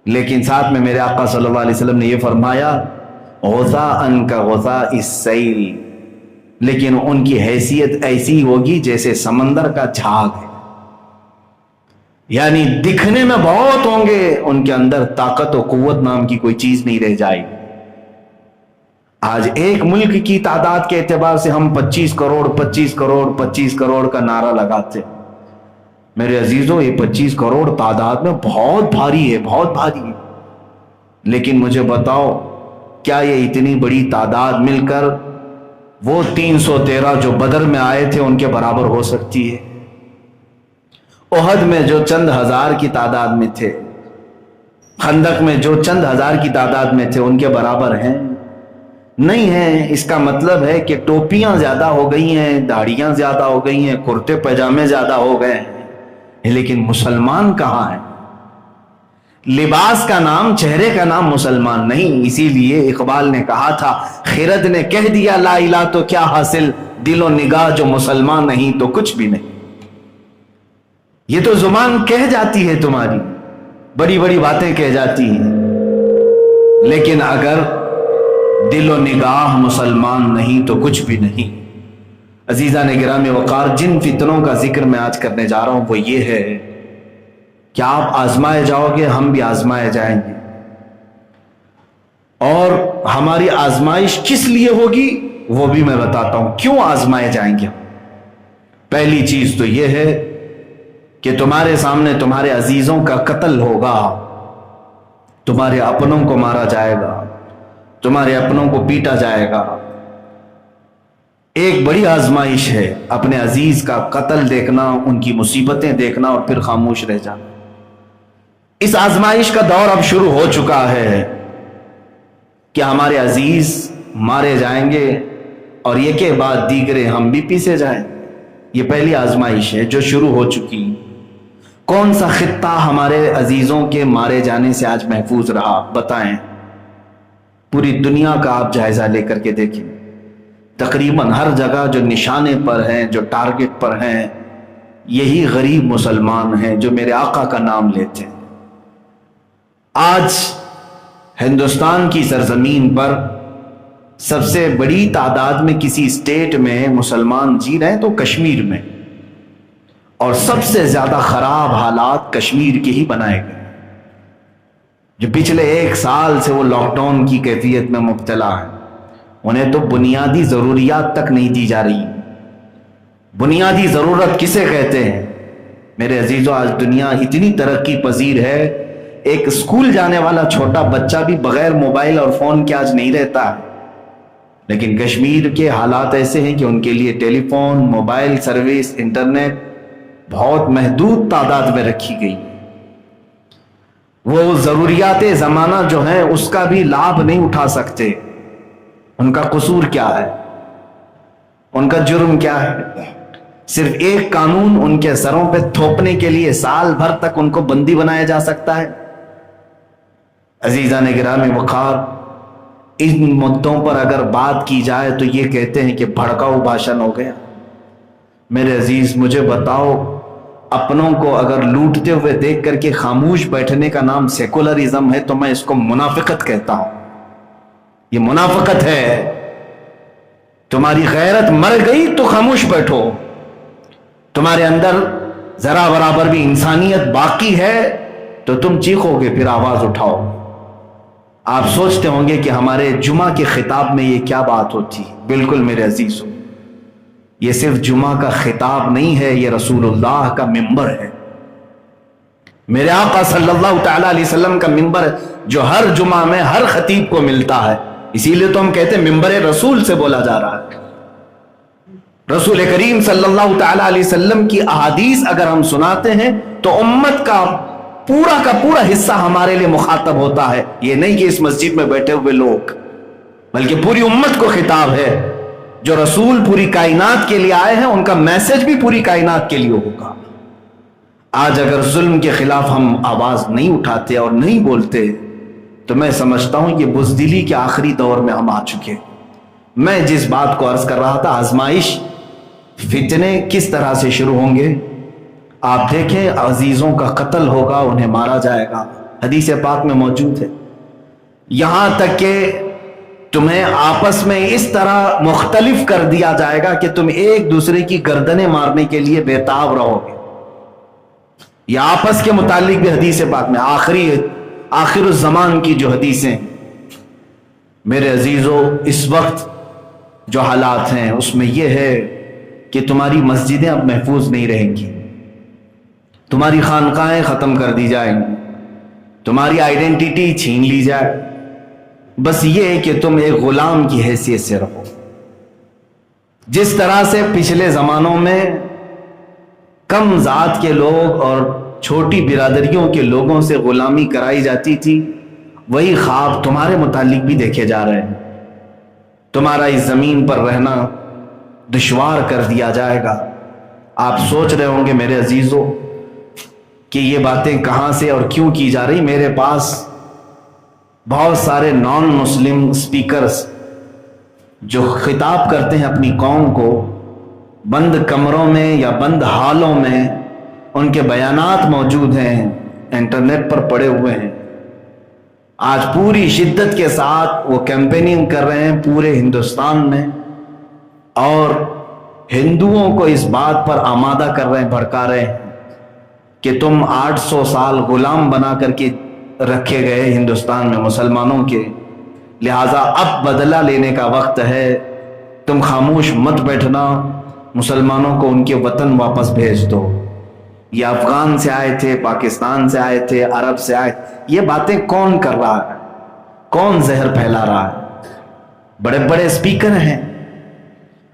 لیکن ساتھ میں میرے آقا صلی اللہ علیہ وسلم نے یہ فرمایا غثاءً كَغُثَاءِ السَّيْلِ، لیکن ان کی حیثیت ایسی ہوگی جیسے سمندر کا جھاگ ہے، یعنی دکھنے میں بہت ہوں گے، ان کے اندر طاقت و قوت نام کی کوئی چیز نہیں رہ جائے گی۔ آج ایک ملک کی تعداد کے اعتبار سے ہم 25 کروڑ 25 کروڑ 25 کروڑ کا نعرہ لگاتے ہیں۔ میرے عزیزوں یہ 25 کروڑ تعداد میں بہت بھاری ہے، بہت بھاری ہے، لیکن مجھے بتاؤ کیا یہ اتنی بڑی تعداد مل کر وہ 313 جو بدر میں آئے تھے ان کے برابر ہو سکتی ہے؟ احد میں جو چند ہزار کی تعداد میں تھے، خندق میں جو چند ہزار کی تعداد میں تھے، ان کے برابر ہیں؟ نہیں ہیں۔ اس کا مطلب ہے کہ ٹوپیاں زیادہ ہو گئی ہیں، داڑیاں زیادہ ہو گئی ہیں، کرتے پاجامے زیادہ ہو گئے ہیں، لیکن مسلمان کہاں ہیں؟ لباس کا نام، چہرے کا نام مسلمان نہیں۔ اسی لیے اقبال نے کہا تھا خرد نے کہہ دیا لا الہ تو کیا حاصل، دل و نگاہ جو مسلمان نہیں تو کچھ بھی نہیں۔ یہ تو زبان کہہ جاتی ہے، تمہاری بڑی بڑی باتیں کہہ جاتی ہیں، لیکن اگر دل و نگاہ مسلمان نہیں تو کچھ بھی نہیں۔ عزیزان گرامی وقار، جن فتنوں کا ذکر میں آج کرنے جا رہا ہوں وہ یہ ہے کہ آپ آزمائے جاؤ گے، ہم بھی آزمائے جائیں گے۔ اور ہماری آزمائش کس لیے ہوگی وہ بھی میں بتاتا ہوں، کیوں آزمائے جائیں گے۔ پہلی چیز تو یہ ہے کہ تمہارے سامنے تمہارے عزیزوں کا قتل ہوگا، تمہارے اپنوں کو مارا جائے گا، تمہارے اپنوں کو پیٹا جائے گا۔ ایک بڑی آزمائش ہے اپنے عزیز کا قتل دیکھنا، ان کی مصیبتیں دیکھنا اور پھر خاموش رہ جانا۔ اس آزمائش کا دور اب شروع ہو چکا ہے کہ ہمارے عزیز مارے جائیں گے اور یہ کے بعد دیگرے ہم بھی پیسے جائیں۔ یہ پہلی آزمائش ہے جو شروع ہو چکی۔ کون سا خطہ ہمارے عزیزوں کے مارے جانے سے آج محفوظ رہا بتائیں؟ پوری دنیا کا آپ جائزہ لے کر کے دیکھیں، تقریباً ہر جگہ جو نشانے پر ہیں، جو ٹارگٹ پر ہیں، یہی غریب مسلمان ہیں جو میرے آقا کا نام لیتے ہیں۔ آج ہندوستان کی سرزمین پر سب سے بڑی تعداد میں کسی اسٹیٹ میں مسلمان جی رہے ہیں تو کشمیر میں، اور سب سے زیادہ خراب حالات کشمیر کے ہی بنائے گئے، جو پچھلے 1 سال سے وہ لاک ڈاؤن کی کیفیت میں مبتلا ہے۔ انہیں تو بنیادی ضروریات تک نہیں دی جا رہی۔ بنیادی ضرورت کسے کہتے ہیں میرے عزیزو؟ آج دنیا اتنی ترقی پذیر ہے، ایک اسکول جانے والا چھوٹا بچہ بھی بغیر موبائل اور فون کے آج نہیں رہتا ہے، لیکن کشمیر کے حالات ایسے ہیں کہ ان کے لیے ٹیلی فون، موبائل سروس، انٹرنیٹ بہت محدود تعداد میں رکھی گئی۔ وہ ضروریات زمانہ جو ہیں اس کا بھی لابھ نہیں اٹھا سکتے۔ ان کا قصور کیا ہے؟ ان کا جرم کیا ہے؟ صرف ایک قانون ان کے سروں پہ تھوپنے کے لیے سال بھر تک ان کو بندی بنایا جا سکتا ہے۔ عزیزان گرامی وقار، ان مدوں پر اگر بات کی جائے تو یہ کہتے ہیں کہ بھڑکاؤ بھاشن ہو گیا۔ میرے عزیز مجھے بتاؤ، اپنوں کو اگر لوٹتے ہوئے دیکھ کر کے خاموش بیٹھنے کا نام سیکولرزم ہے تو میں اس کو منافقت کہتا ہوں۔ یہ منافقت ہے۔ تمہاری غیرت مر گئی تو خاموش بیٹھو، تمہارے اندر ذرا برابر بھی انسانیت باقی ہے تو تم چیخو گے، پھر آواز اٹھاؤ۔ آپ سوچتے ہوں گے کہ ہمارے جمعہ کے خطاب میں یہ کیا بات ہوتی؟ بالکل میرے عزیزو، یہ صرف جمعہ کا خطاب نہیں ہے، یہ رسول اللہ کا منبر ہے، میرے آقا صلی اللہ تعالی علیہ وسلم کا منبر ہے، جو ہر جمعہ میں ہر خطیب کو ملتا ہے۔ اسی لیے تو ہم کہتے ہیں منبر رسول سے بولا جا رہا ہے۔ رسول کریم صلی اللہ تعالی علیہ وسلم کی احادیث اگر ہم سناتے ہیں تو امت کا پورا حصہ ہمارے لیے مخاطب ہوتا ہے۔ یہ نہیں کہ اس مسجد میں بیٹھے ہوئے لوگ، بلکہ پوری امت کو خطاب ہے۔ جو رسول پوری کائنات کے لیے آئے ہیں ان کا میسج بھی پوری کائنات کے لیے ہوگا۔ آج اگر ظلم کے خلاف ہم آواز نہیں اٹھاتے اور نہیں بولتے تو میں سمجھتا ہوں یہ بزدلی کے آخری دور میں ہم آ چکے۔ میں جس بات کو عرض کر رہا تھا، آزمائش، فتنے کس طرح سے شروع ہوں گے؟ آپ دیکھیں، عزیزوں کا قتل ہوگا، انہیں مارا جائے گا، حدیث پاک میں موجود ہے۔ یہاں تک کہ تمہیں آپس میں اس طرح مختلف کر دیا جائے گا کہ تم ایک دوسرے کی گردنیں مارنے کے لیے بےتاب رہو گے۔ یہ آپس کے متعلق بھی حدیث پاک میں آخر الزمان کی جو حدیثیں، میرے عزیزو اس وقت جو حالات ہیں اس میں یہ ہے کہ تمہاری مسجدیں اب محفوظ نہیں رہیں گی، تمہاری خانقاہیں ختم کر دی جائیں گی، تمہاری آئیڈینٹی چھین لی جائے، بس یہ ہے کہ تم ایک غلام کی حیثیت سے رہو۔ جس طرح سے پچھلے زمانوں میں کم ذات کے لوگ اور چھوٹی برادریوں کے لوگوں سے غلامی کرائی جاتی تھی، وہی خواب تمہارے متعلق بھی دیکھے جا رہے ہیں۔ تمہارا اس زمین پر رہنا دشوار کر دیا جائے گا۔ آپ سوچ رہے ہوں گے میرے عزیزو کہ یہ باتیں کہاں سے اور کیوں کی جا رہی؟ میرے پاس بہت سارے نان مسلم سپیکرز جو خطاب کرتے ہیں اپنی قوم کو، بند کمروں میں یا بند حالوں میں ان کے بیانات موجود ہیں، انٹرنیٹ پر پڑے ہوئے ہیں۔ آج پوری شدت کے ساتھ وہ کیمپیننگ کر رہے ہیں پورے ہندوستان میں، اور ہندوؤں کو اس بات پر آمادہ کر رہے ہیں، بھڑکا رہے ہیں کہ تم 800 سال غلام بنا کر کے رکھے گئے ہندوستان میں مسلمانوں کے، لہذا اب بدلہ لینے کا وقت ہے. تم خاموش مت بیٹھنا، مسلمانوں کو ان کے وطن واپس بھیج دو. یہ افغان سے آئے تھے، پاکستان سے آئے تھے، عرب سے آئے، یہ باتیں کون کر رہا ہے؟ کون زہر پھیلا رہا ہے؟ بڑے بڑے اسپیکر ہیں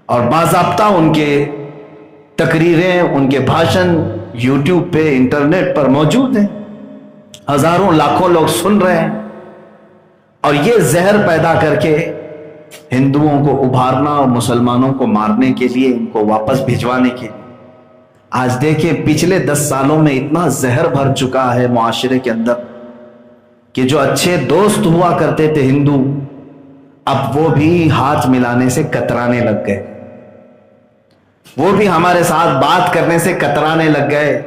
اور باضابطہ ان کے تقریریں، ان کے بھاشن یوٹیوب پہ، انٹرنیٹ پر موجود ہیں، ہزاروں لاکھوں لوگ سن رہے ہیں. اور یہ زہر پیدا کر کے ہندوؤں کو ابھارنا اور مسلمانوں کو مارنے کے لیے، ان کو واپس بھجوانے کے لیے. آج دیکھیں پچھلے 10 سالوں میں اتنا زہر بھر چکا ہے معاشرے کے اندر کہ جو اچھے دوست ہوا کرتے تھے ہندو، اب وہ بھی ہاتھ ملانے سے کترانے لگ گئے، وہ بھی ہمارے ساتھ بات کرنے سے کترانے لگ گئے،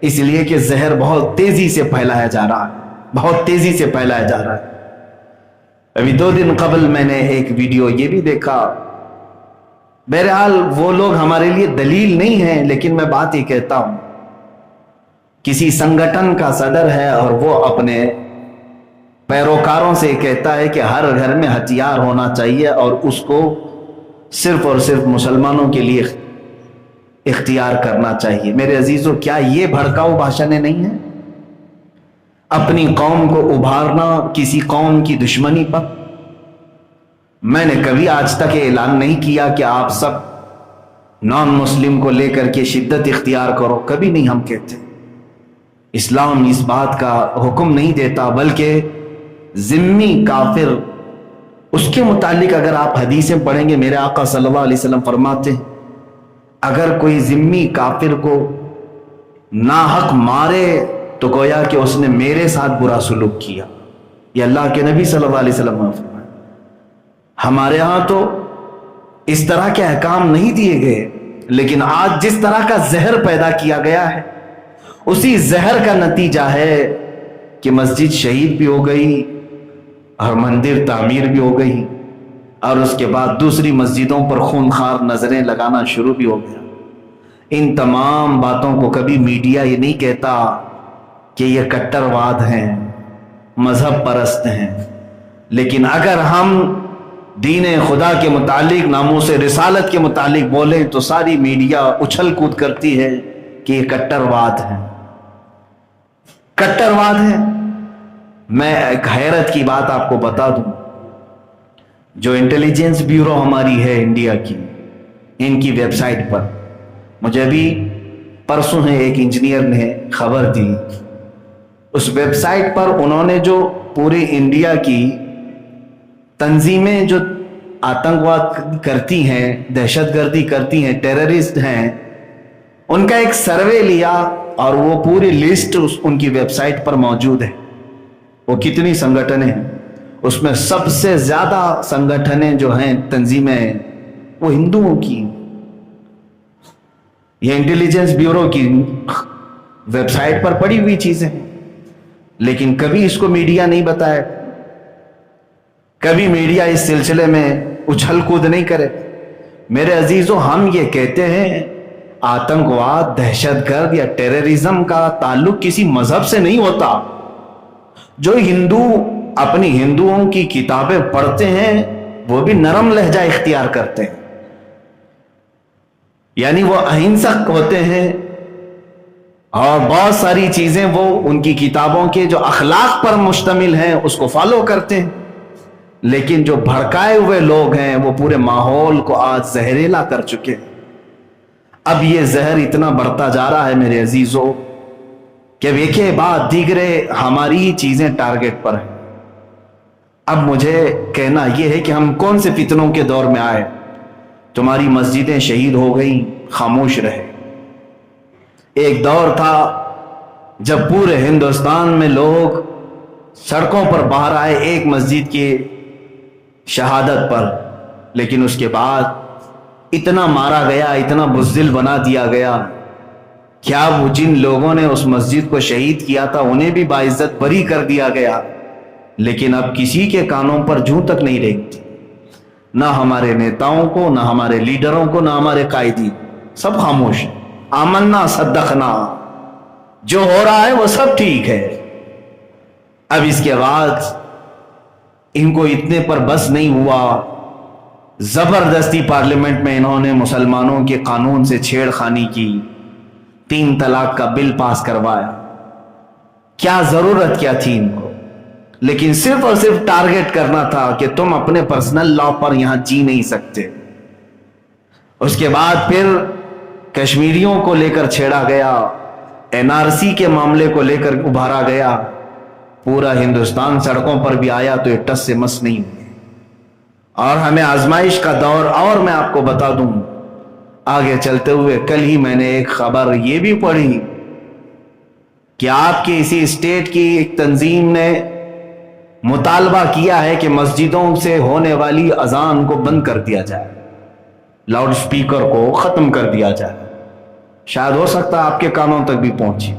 اس لیے کہ زہر بہت تیزی سے پھیلایا جا رہا ہے، بہت تیزی سے پھیلایا جا رہا ہے. ابھی 2 دن قبل میں نے ایک ویڈیو یہ بھی دیکھا. بہرحال وہ لوگ ہمارے لیے دلیل نہیں ہیں، لیکن میں بات ہی کہتا ہوں، کسی سنگٹھن کا صدر ہے اور وہ اپنے پیروکاروں سے کہتا ہے کہ ہر گھر میں ہتھیار ہونا چاہیے اور اس کو صرف اور صرف مسلمانوں کے لیے اختیار کرنا چاہیے. میرے عزیزو، کیا یہ بھڑکاؤ بھاشنیں نہیں ہیں؟ اپنی قوم کو ابھارنا کسی قوم کی دشمنی پر. میں نے کبھی آج تک یہ اعلان نہیں کیا کہ آپ سب نان مسلم کو لے کر کے شدت اختیار کرو، کبھی نہیں ہم کہتے. اسلام اس بات کا حکم نہیں دیتا، بلکہ ذمی کافر، اس کے متعلق اگر آپ حدیثیں پڑھیں گے، میرے آقا صلی اللہ علیہ وسلم فرماتے ہیں اگر کوئی ذمی کافر کو ناحق مارے تو گویا کہ اس نے میرے ساتھ برا سلوک کیا. یہ اللہ کے نبی صلی اللہ علیہ وسلم نے فرمایا. ہمارے ہاں تو اس طرح کے احکام نہیں دیے گئے، لیکن آج جس طرح کا زہر پیدا کیا گیا ہے، اسی زہر کا نتیجہ ہے کہ مسجد شہید بھی ہو گئی اور مندر تعمیر بھی ہو گئی، اور اس کے بعد دوسری مسجدوں پر خونخوار نظریں لگانا شروع بھی ہو گیا. ان تمام باتوں کو کبھی میڈیا یہ نہیں کہتا کہ یہ کٹر واد ہیں، مذہب پرست ہیں. لیکن اگر ہم دین خدا کے متعلق، ناموس رسالت کے متعلق بولیں تو ساری میڈیا اچھل کود کرتی ہے کہ یہ کٹر واد ہیں، کٹر واد ہیں. میں ایک حیرت کی بات آپ کو بتا دوں، جو انٹیلیجنس بیورو ہماری ہے انڈیا کی، ان کی ویب سائٹ پر مجھے ابھی پرسوں ہے ایک انجینئر نے خبر دی. اس ویب سائٹ پر انہوں نے جو پورے انڈیا کی تنظیمیں جو آتنکواد کرتی ہیں، دہشت گردی کرتی ہیں، ٹیررسٹ ہیں، ان کا ایک سروے لیا اور وہ پوری لسٹ ان کی ویب سائٹ پر موجود ہے. وہ کتنی سنگٹھنیں ہیں، اس میں سب سے زیادہ سنگٹھنیں جو ہیں، تنظیمیں، وہ ہندوؤں کی. یہ انٹیلیجنس بیورو کی ویب سائٹ پر پڑی ہوئی چیزیں ہیں، لیکن کبھی اس کو میڈیا نہیں بتایا، کبھی میڈیا اس سلسلے میں اچھل کود نہیں کرے. میرے عزیزو، ہم یہ کہتے ہیں آتنکواد، دہشت گرد یا ٹیررزم کا تعلق کسی مذہب سے نہیں ہوتا. جو ہندو اپنی ہندوؤں کی کتابیں پڑھتے ہیں وہ بھی نرم لہجہ اختیار کرتے ہیں، یعنی وہ اہنسک ہوتے ہیں اور بہت ساری چیزیں وہ ان کی کتابوں کے جو اخلاق پر مشتمل ہیں اس کو فالو کرتے ہیں. لیکن جو بھڑکائے ہوئے لوگ ہیں وہ پورے ماحول کو آج زہریلا کر چکے ہیں. اب یہ زہر اتنا بڑھتا جا رہا ہے میرے عزیزو کہ ایک بعد دیگرے ہماری ہی چیزیں ٹارگٹ پر ہیں. اب مجھے کہنا یہ ہے کہ ہم کون سے فتنوں کے دور میں آئے. تمہاری مسجدیں شہید ہو گئیں، خاموش رہے. ایک دور تھا جب پورے ہندوستان میں لوگ سڑکوں پر باہر آئے ایک مسجد کی شہادت پر، لیکن اس کے بعد اتنا مارا گیا، اتنا بزدل بنا دیا گیا. کیا وہ جن لوگوں نے اس مسجد کو شہید کیا تھا انہیں بھی باعزت بری کر دیا گیا، لیکن اب کسی کے کانوں پر جوں تک نہیں ریگتی، نہ ہمارے نیتاؤں کو، نہ ہمارے لیڈروں کو، نہ ہمارے قائدین. سب خاموش ہیں. آمنا صدقنا، جو ہو رہا ہے وہ سب ٹھیک ہے. اب اس کے بعد ان کو اتنے پر بس نہیں ہوا، زبردستی پارلیمنٹ میں انہوں نے مسلمانوں کے قانون سے چھیڑ خانی کی، 3 طلاق کا بل پاس کروایا۔ کیا ضرورت کیا تھی ان کو؟ لیکن صرف اور صرف ٹارگٹ کرنا تھا کہ تم اپنے پرسنل لا پر یہاں جی نہیں سکتے۔ اس کے بعد پھر کشمیریوں کو لے کر چھیڑا گیا، NRC کے معاملے کو لے کر ابھارا گیا، پورا ہندوستان سڑکوں پر بھی آیا تو یہ ٹس سے مس نہیں ہوئی۔ اور ہمیں آزمائش کا دور، اور میں آپ کو بتا دوں آگے چلتے ہوئے، کل ہی میں نے ایک خبر یہ بھی پڑھی کہ آپ کے اسی اسٹیٹ کی ایک تنظیم نے مطالبہ کیا ہے کہ مسجدوں سے ہونے والی اذان کو بند کر دیا جائے، لاؤڈ سپیکر کو ختم کر دیا جائے۔ شاید ہو سکتا ہے آپ کے کانوں تک بھی پہنچی۔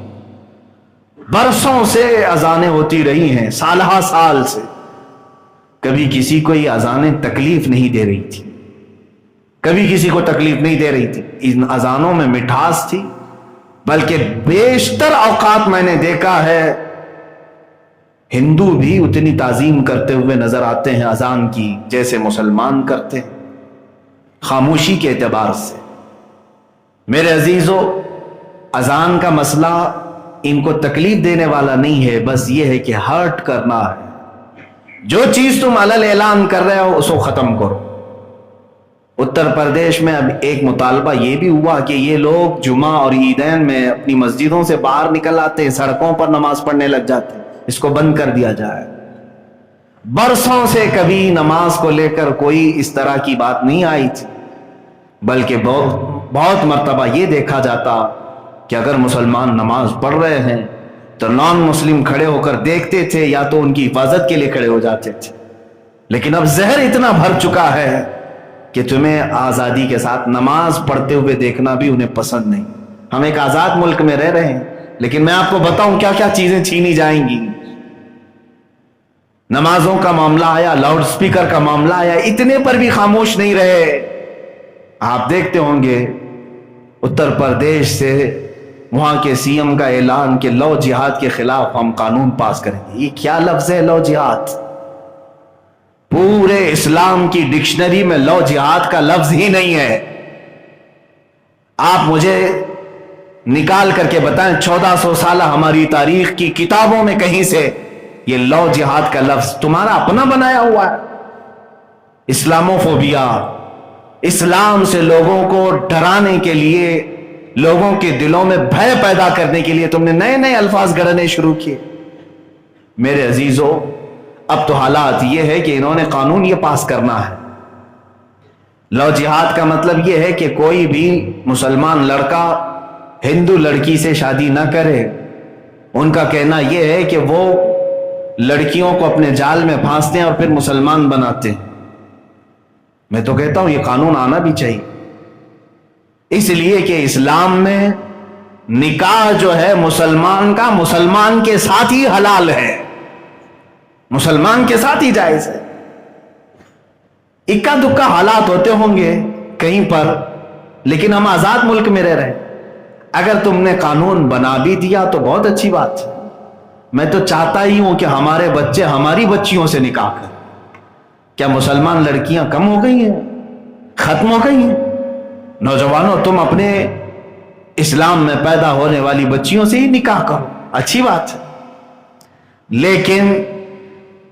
برسوں سے اذانیں ہوتی رہی ہیں، سالہ سال سے، کبھی کسی کو یہ اذانیں تکلیف نہیں دے رہی تھی، کبھی کسی کو تکلیف نہیں دے رہی تھی۔ ان اذانوں میں مٹھاس تھی، بلکہ بیشتر اوقات میں نے دیکھا ہے ہندو بھی اتنی تعظیم کرتے ہوئے نظر آتے ہیں اذان کی جیسے مسلمان کرتے ہیں، خاموشی کے اعتبار سے۔ میرے عزیزو، اذان کا مسئلہ ان کو تکلیف دینے والا نہیں ہے، بس یہ ہے کہ ہرٹ کرنا ہے۔ جو چیز تم علل اعلان کر رہے ہو اس کو ختم کرو۔ اتر پردیش میں اب ایک مطالبہ یہ بھی ہوا کہ یہ لوگ جمعہ اور عیدین میں اپنی مسجدوں سے باہر نکل آتے ہیں، سڑکوں پر نماز پڑھنے لگ جاتے ہیں، اس کو بند کر دیا جائے۔ برسوں سے کبھی نماز کو لے کر کوئی اس طرح کی بات نہیں آئی تھی، بلکہ بہت مرتبہ یہ دیکھا جاتا کہ اگر مسلمان نماز پڑھ رہے ہیں تو نان مسلم کھڑے ہو کر دیکھتے تھے، یا تو ان کی حفاظت کے لیے کھڑے ہو جاتے تھے۔ لیکن اب زہر اتنا بھر چکا ہے کہ تمہیں آزادی کے ساتھ نماز پڑھتے ہوئے دیکھنا بھی انہیں پسند نہیں۔ ہم ایک آزاد ملک میں رہ رہے ہیں، لیکن میں آپ کو بتاؤں کیا کیا چیزیں چھینی جائیں گی۔ نمازوں کا معاملہ آیا، لاؤڈ سپیکر کا معاملہ آیا، اتنے پر بھی خاموش نہیں رہے۔ آپ دیکھتے ہوں گے اتر پردیش سے وہاں کے CM کا اعلان کہ لو جہاد کے خلاف ہم قانون پاس کریں گے۔ یہ کیا لفظ ہے لو جہاد؟ پورے اسلام کی ڈکشنری میں لو جہاد کا لفظ ہی نہیں ہے۔ آپ مجھے نکال کر کے بتائیں 1400 سالہ ہماری تاریخ کی کتابوں میں کہیں سے یہ لو جہاد کا لفظ تمہارا اپنا بنایا ہوا ہے؟ اسلاموفوبیا، اسلام سے لوگوں کو ڈرانے کے لیے، لوگوں کے دلوں میں بھے پیدا کرنے کے لیے تم نے نئے نئے الفاظ گڑھنے شروع کیے۔ میرے عزیزو، اب تو حالات یہ ہے کہ انہوں نے قانون یہ پاس کرنا ہے۔ لو جہاد کا مطلب یہ ہے کہ کوئی بھی مسلمان لڑکا ہندو لڑکی سے شادی نہ کرے۔ ان کا کہنا یہ ہے کہ وہ لڑکیوں کو اپنے جال میں پھانستے ہیں اور پھر مسلمان بناتے ہیں۔ میں تو کہتا ہوں یہ قانون آنا بھی چاہیے، اس لیے کہ اسلام میں نکاح جو ہے مسلمان کا مسلمان کے ساتھ ہی حلال ہے، مسلمان کے ساتھ ہی جائز ہے۔ اکا دکا حالات ہوتے ہوں گے کہیں پر، لیکن ہم آزاد ملک میں رہ رہے ہیں۔ اگر تم نے قانون بنا بھی دیا تو بہت اچھی بات ہے۔ میں تو چاہتا ہی ہوں کہ ہمارے بچے ہماری بچیوں سے نکاح کریں۔ کیا مسلمان لڑکیاں کم ہو گئی ہیں، ختم ہو گئی ہیں؟ نوجوانوں، تم اپنے اسلام میں پیدا ہونے والی بچیوں سے ہی نکاح کرو، اچھی بات ہے۔ لیکن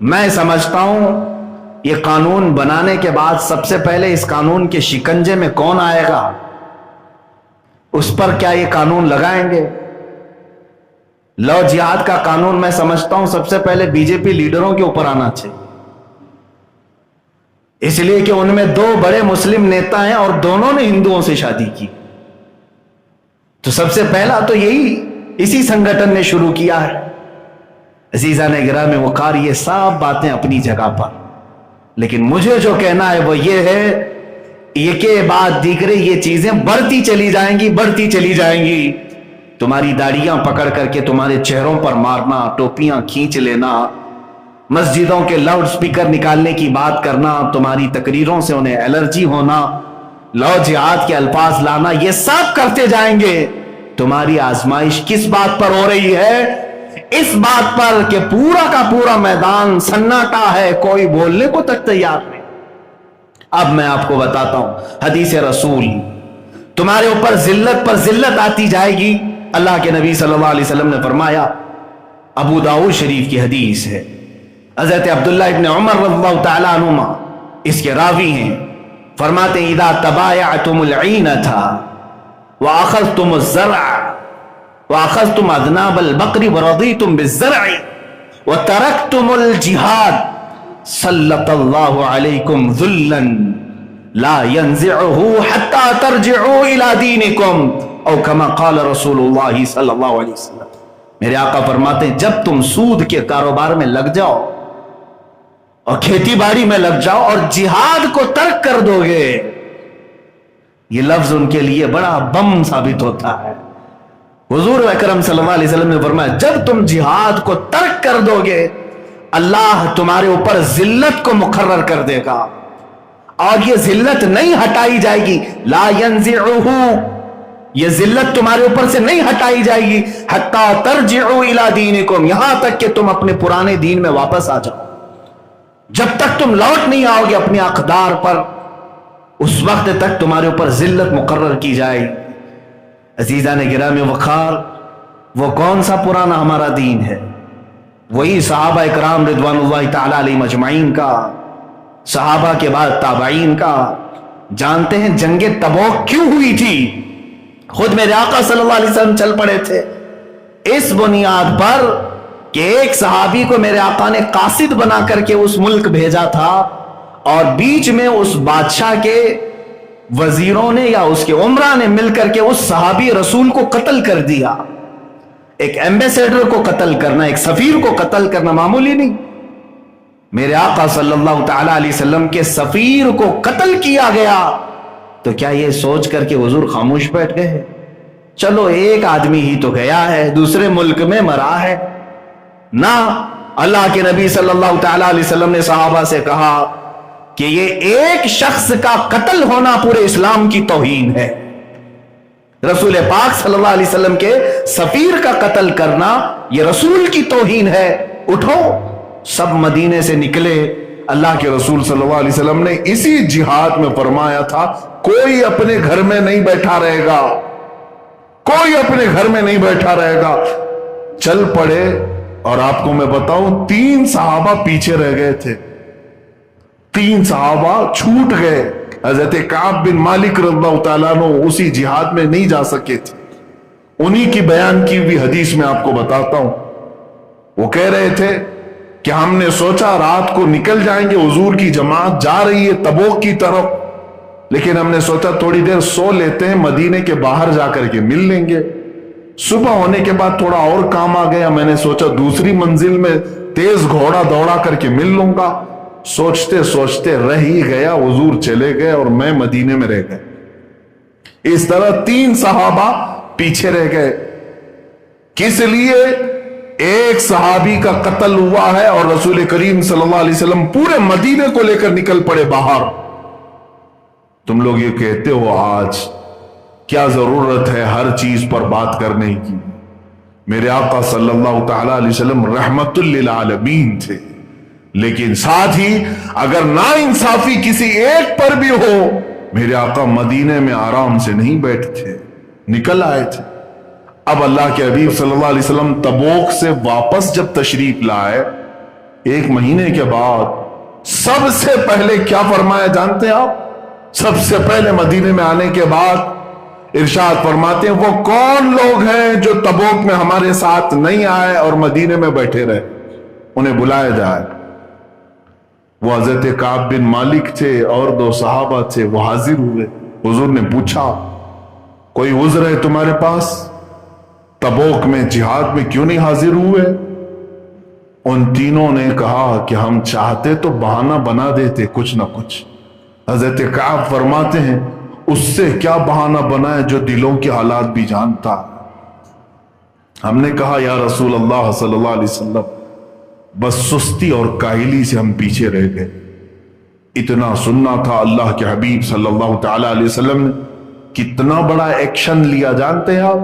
میں سمجھتا ہوں یہ قانون بنانے کے بعد سب سے پہلے اس قانون کے شکنجے میں کون آئے گا، اس پر کیا یہ قانون لگائیں گے؟ لو جہاد کا قانون میں سمجھتا ہوں سب سے پہلے BJP لیڈروں کے اوپر آنا چاہیے، اس لیے کہ ان میں 2 بڑے مسلم نیتا ہیں اور دونوں نے ہندوؤں سے شادی کی۔ تو سب سے پہلا تو یہی اسی سنگٹن نے شروع کیا ہے۔ عزیزان گرامی وقار، یہ سب باتیں اپنی جگہ پر، لیکن مجھے جو کہنا ہے وہ یہ ہے، یہ کہ بعد دیگرے یہ چیزیں بڑھتی چلی جائیں گی، بڑھتی چلی جائیں گی۔ تمہاری داڑیاں پکڑ کر کے تمہارے چہروں پر مارنا، ٹوپیاں کھینچ لینا، مسجدوں کے لاؤڈ سپیکر نکالنے کی بات کرنا، تمہاری تقریروں سے انہیں الرجی ہونا، لو جہاد کے الفاظ لانا، یہ سب کرتے جائیں گے۔ تمہاری آزمائش کس بات پر ہو رہی ہے؟ اس بات پر کہ پورا کا پورا میدان سناٹا ہے، کوئی بولنے کو تک تیار نہیں۔ اب میں آپ کو بتاتا ہوں حدیث رسول، تمہارے اوپر ذلت پر ذلت آتی جائے گی۔ اللہ کے نبی صلی اللہ علیہ وسلم نے فرمایا، ابو داؤد شریف کی حدیث ہے، حضرت عبداللہ ابن عمر رضی اللہ تعالیٰ عنہما اس کے راوی ہیں، فرماتے ہیں اذا تبایعتم العینۃ واخذتم الزرع واخذتم اذناب البقر ورضیتم بالزرع وترکتم الجہاد سلط اللہ علیکم ذلا لا ينزعه حتى ترجعوا الى دینکم او کما قال رسول اللہ صلی اللہ علیہ وسلم۔ میرے آقا فرماتے ہیں جب تم سود کے کاروبار میں لگ جاؤ اور کھیتی باڑی میں لگ جاؤ اور جہاد کو ترک کر دو گے، یہ لفظ ان کے لیے بڑا بم ثابت ہوتا ہے۔ حضور اکرم صلی اللہ علیہ وسلم نے فرمایا جب تم جہاد کو ترک کر دو گے اللہ تمہارے اوپر ذلت کو مقرر کر دے گا، اور یہ ذلت نہیں ہٹائی جائے گی، لا ينزعه، یہ ذلت تمہارے اوپر سے نہیں ہٹائی جائے گی، حتی ترجعوا الی دینکم، یہاں تک کہ تم اپنے پرانے دین میں واپس آ جاؤ۔ جب تک تم لوٹ نہیں آؤ گے اپنے اقدار پر، اس وقت تک تمہارے اوپر ذلت مقرر کی جائے۔ عزیزان گرامی وقار، وہ کون سا پرانا ہمارا دین ہے؟ وہی صحابہ اکرام رضوان اللہ تعالی علیہم اجمعین کا، صحابہ کے بعد تابعین کا۔ جانتے ہیں جنگ تبوک کیوں ہوئی تھی؟ خود میرے آقا صلی اللہ علیہ وسلم چل پڑے تھے اس بنیاد پر کہ ایک صحابی کو میرے آقا نے قاصد بنا کر کے اس ملک بھیجا تھا، اور بیچ میں اس بادشاہ کے وزیروں نے یا اس کے عمرہ نے مل کر کے اس صحابی رسول کو قتل کر دیا۔ ایک ایمبیسیڈر کو قتل کرنا، ایک سفیر کو قتل کرنا معمولی نہیں۔ میرے آقا صلی اللہ تعالی علیہ وسلم کے سفیر کو قتل کیا گیا تو کیا یہ سوچ کر کے حضور خاموش بیٹھ گئے؟ چلو ایک آدمی ہی تو گیا ہے، دوسرے ملک میں مرا ہے؟ نہ، اللہ کے نبی صلی اللہ تعالی علیہ وسلم نے صحابہ سے کہا کہ یہ ایک شخص کا قتل ہونا پورے اسلام کی توہین ہے۔ رسول پاک صلی اللہ علیہ وسلم کے سفیر کا قتل کرنا یہ رسول کی توہین ہے۔ اٹھو، سب مدینے سے نکلے۔ اللہ کے رسول صلی اللہ علیہ وسلم نے اسی جہاد میں فرمایا تھا کوئی اپنے گھر میں نہیں بیٹھا رہے گا، کوئی اپنے گھر میں نہیں بیٹھا رہے گا۔ چل پڑے، اور آپ کو میں بتاؤں 3 صحابہ پیچھے رہ گئے تھے، 3 صحابہ چھوٹ گئے۔ حضرت کعب بن مالک رضی اللہ تعالیٰ عنہ اسی جہاد میں نہیں جا سکے تھے، انہی کی بیان کی ہوئی حدیث میں آپ کو بتاتا ہوں۔ وہ کہہ رہے تھے کہ ہم نے سوچا رات کو نکل جائیں گے، حضور کی جماعت جا رہی ہے تبوک کی طرف، لیکن ہم نے سوچا تھوڑی دیر سو لیتے ہیں، مدینے کے باہر جا کر کے مل لیں گے۔ صبح ہونے کے بعد تھوڑا اور کام آ گیا، میں نے سوچا دوسری منزل میں تیز گھوڑا دوڑا کر کے مل لوں گا۔ سوچتے سوچتے رہ ہی گیا، حضور چلے گئے اور میں مدینے میں رہ گئے۔ اس طرح 3 صحابہ پیچھے رہ گئے۔ کس لیے؟ ایک صحابی کا قتل ہوا ہے اور رسول کریم صلی اللہ علیہ وسلم پورے مدینے کو لے کر نکل پڑے باہر۔ تم لوگ یہ کہتے ہو آج کیا ضرورت ہے ہر چیز پر بات کرنے کی؟ میرے آقا صلی اللہ تعالی علیہ وسلم رحمت للعالمین تھے، لیکن ساتھ ہی اگر ناانصافی کسی ایک پر بھی ہو، میرے آقا مدینے میں آرام سے نہیں بیٹھتے، نکل آئے تھے۔ اب اللہ کے حبیب صلی اللہ علیہ وسلم تبوک سے واپس جب تشریف لائے 1 مہینے کے بعد، سب سے پہلے کیا فرمایا جانتے ہیں آپ؟ سب سے پہلے مدینے میں آنے کے بعد ارشاد فرماتے ہیں وہ کون لوگ ہیں جو تبوک میں ہمارے ساتھ نہیں آئے اور مدینے میں بیٹھے رہے، انہیں بلایا جائے۔ وہ حضرت کعب بن مالک تھے اور 2 صحابہ تھے، وہ حاضر ہوئے۔ حضور نے پوچھا کوئی عذر ہے تمہارے پاس؟ تبوک میں جہاد میں کیوں نہیں حاضر ہوئے؟ ان تینوں نے کہا کہ ہم چاہتے تو بہانہ بنا دیتے کچھ نہ کچھ۔ حضرت کعب فرماتے ہیں اس سے کیا بہانہ بنائے جو دلوں کے حالات بھی جانتا۔ ہم نے کہا یا رسول اللہ صلی اللہ علیہ وسلم بس سستی اور کاہلی سے ہم پیچھے رہ گئے۔ اتنا سننا تھا اللہ کے حبیب صلی اللہ تعالی علیہ وسلم نے کتنا بڑا ایکشن لیا جانتے ہیں آپ؟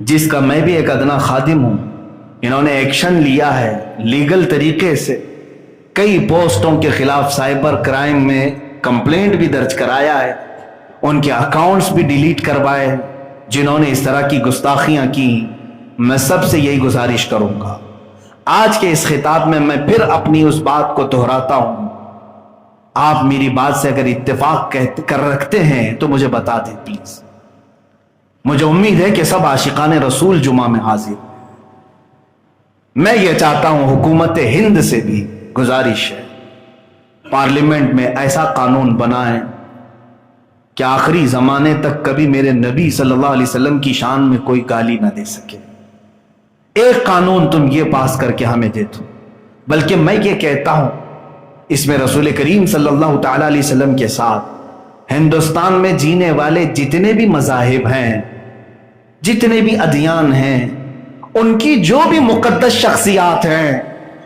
جس کا میں بھی ایک ادنا خادم ہوں، انہوں نے ایکشن لیا ہے لیگل طریقے سے، کئی پوسٹوں کے خلاف سائبر کرائم میں کمپلینٹ بھی درج کرایا ہے، ان کے اکاؤنٹس بھی ڈیلیٹ کروائے جنہوں نے اس طرح کی گستاخیاں کی۔ میں سب سے یہی گزارش کروں گا، آج کے اس خطاب میں میں پھر اپنی اس بات کو دہراتا ہوں، آپ میری بات سے اگر اتفاق کر رکھتے ہیں تو مجھے بتا دیں پلیز۔ مجھے امید ہے کہ سب عاشقان رسول جمعہ میں حاضر۔ میں یہ چاہتا ہوں، حکومت ہند سے بھی گزارش ہے، پارلیمنٹ میں ایسا قانون بنائیں کہ آخری زمانے تک کبھی میرے نبی صلی اللہ علیہ وسلم کی شان میں کوئی گالی نہ دے سکے۔ ایک قانون تم یہ پاس کر کے ہمیں دے دو۔ بلکہ میں یہ کہتا ہوں، اس میں رسول کریم صلی اللہ تعالی علیہ وسلم کے ساتھ ہندوستان میں جینے والے جتنے بھی مذاہب ہیں، جتنے بھی ادیان ہیں، ان کی جو بھی مقدس شخصیات ہیں،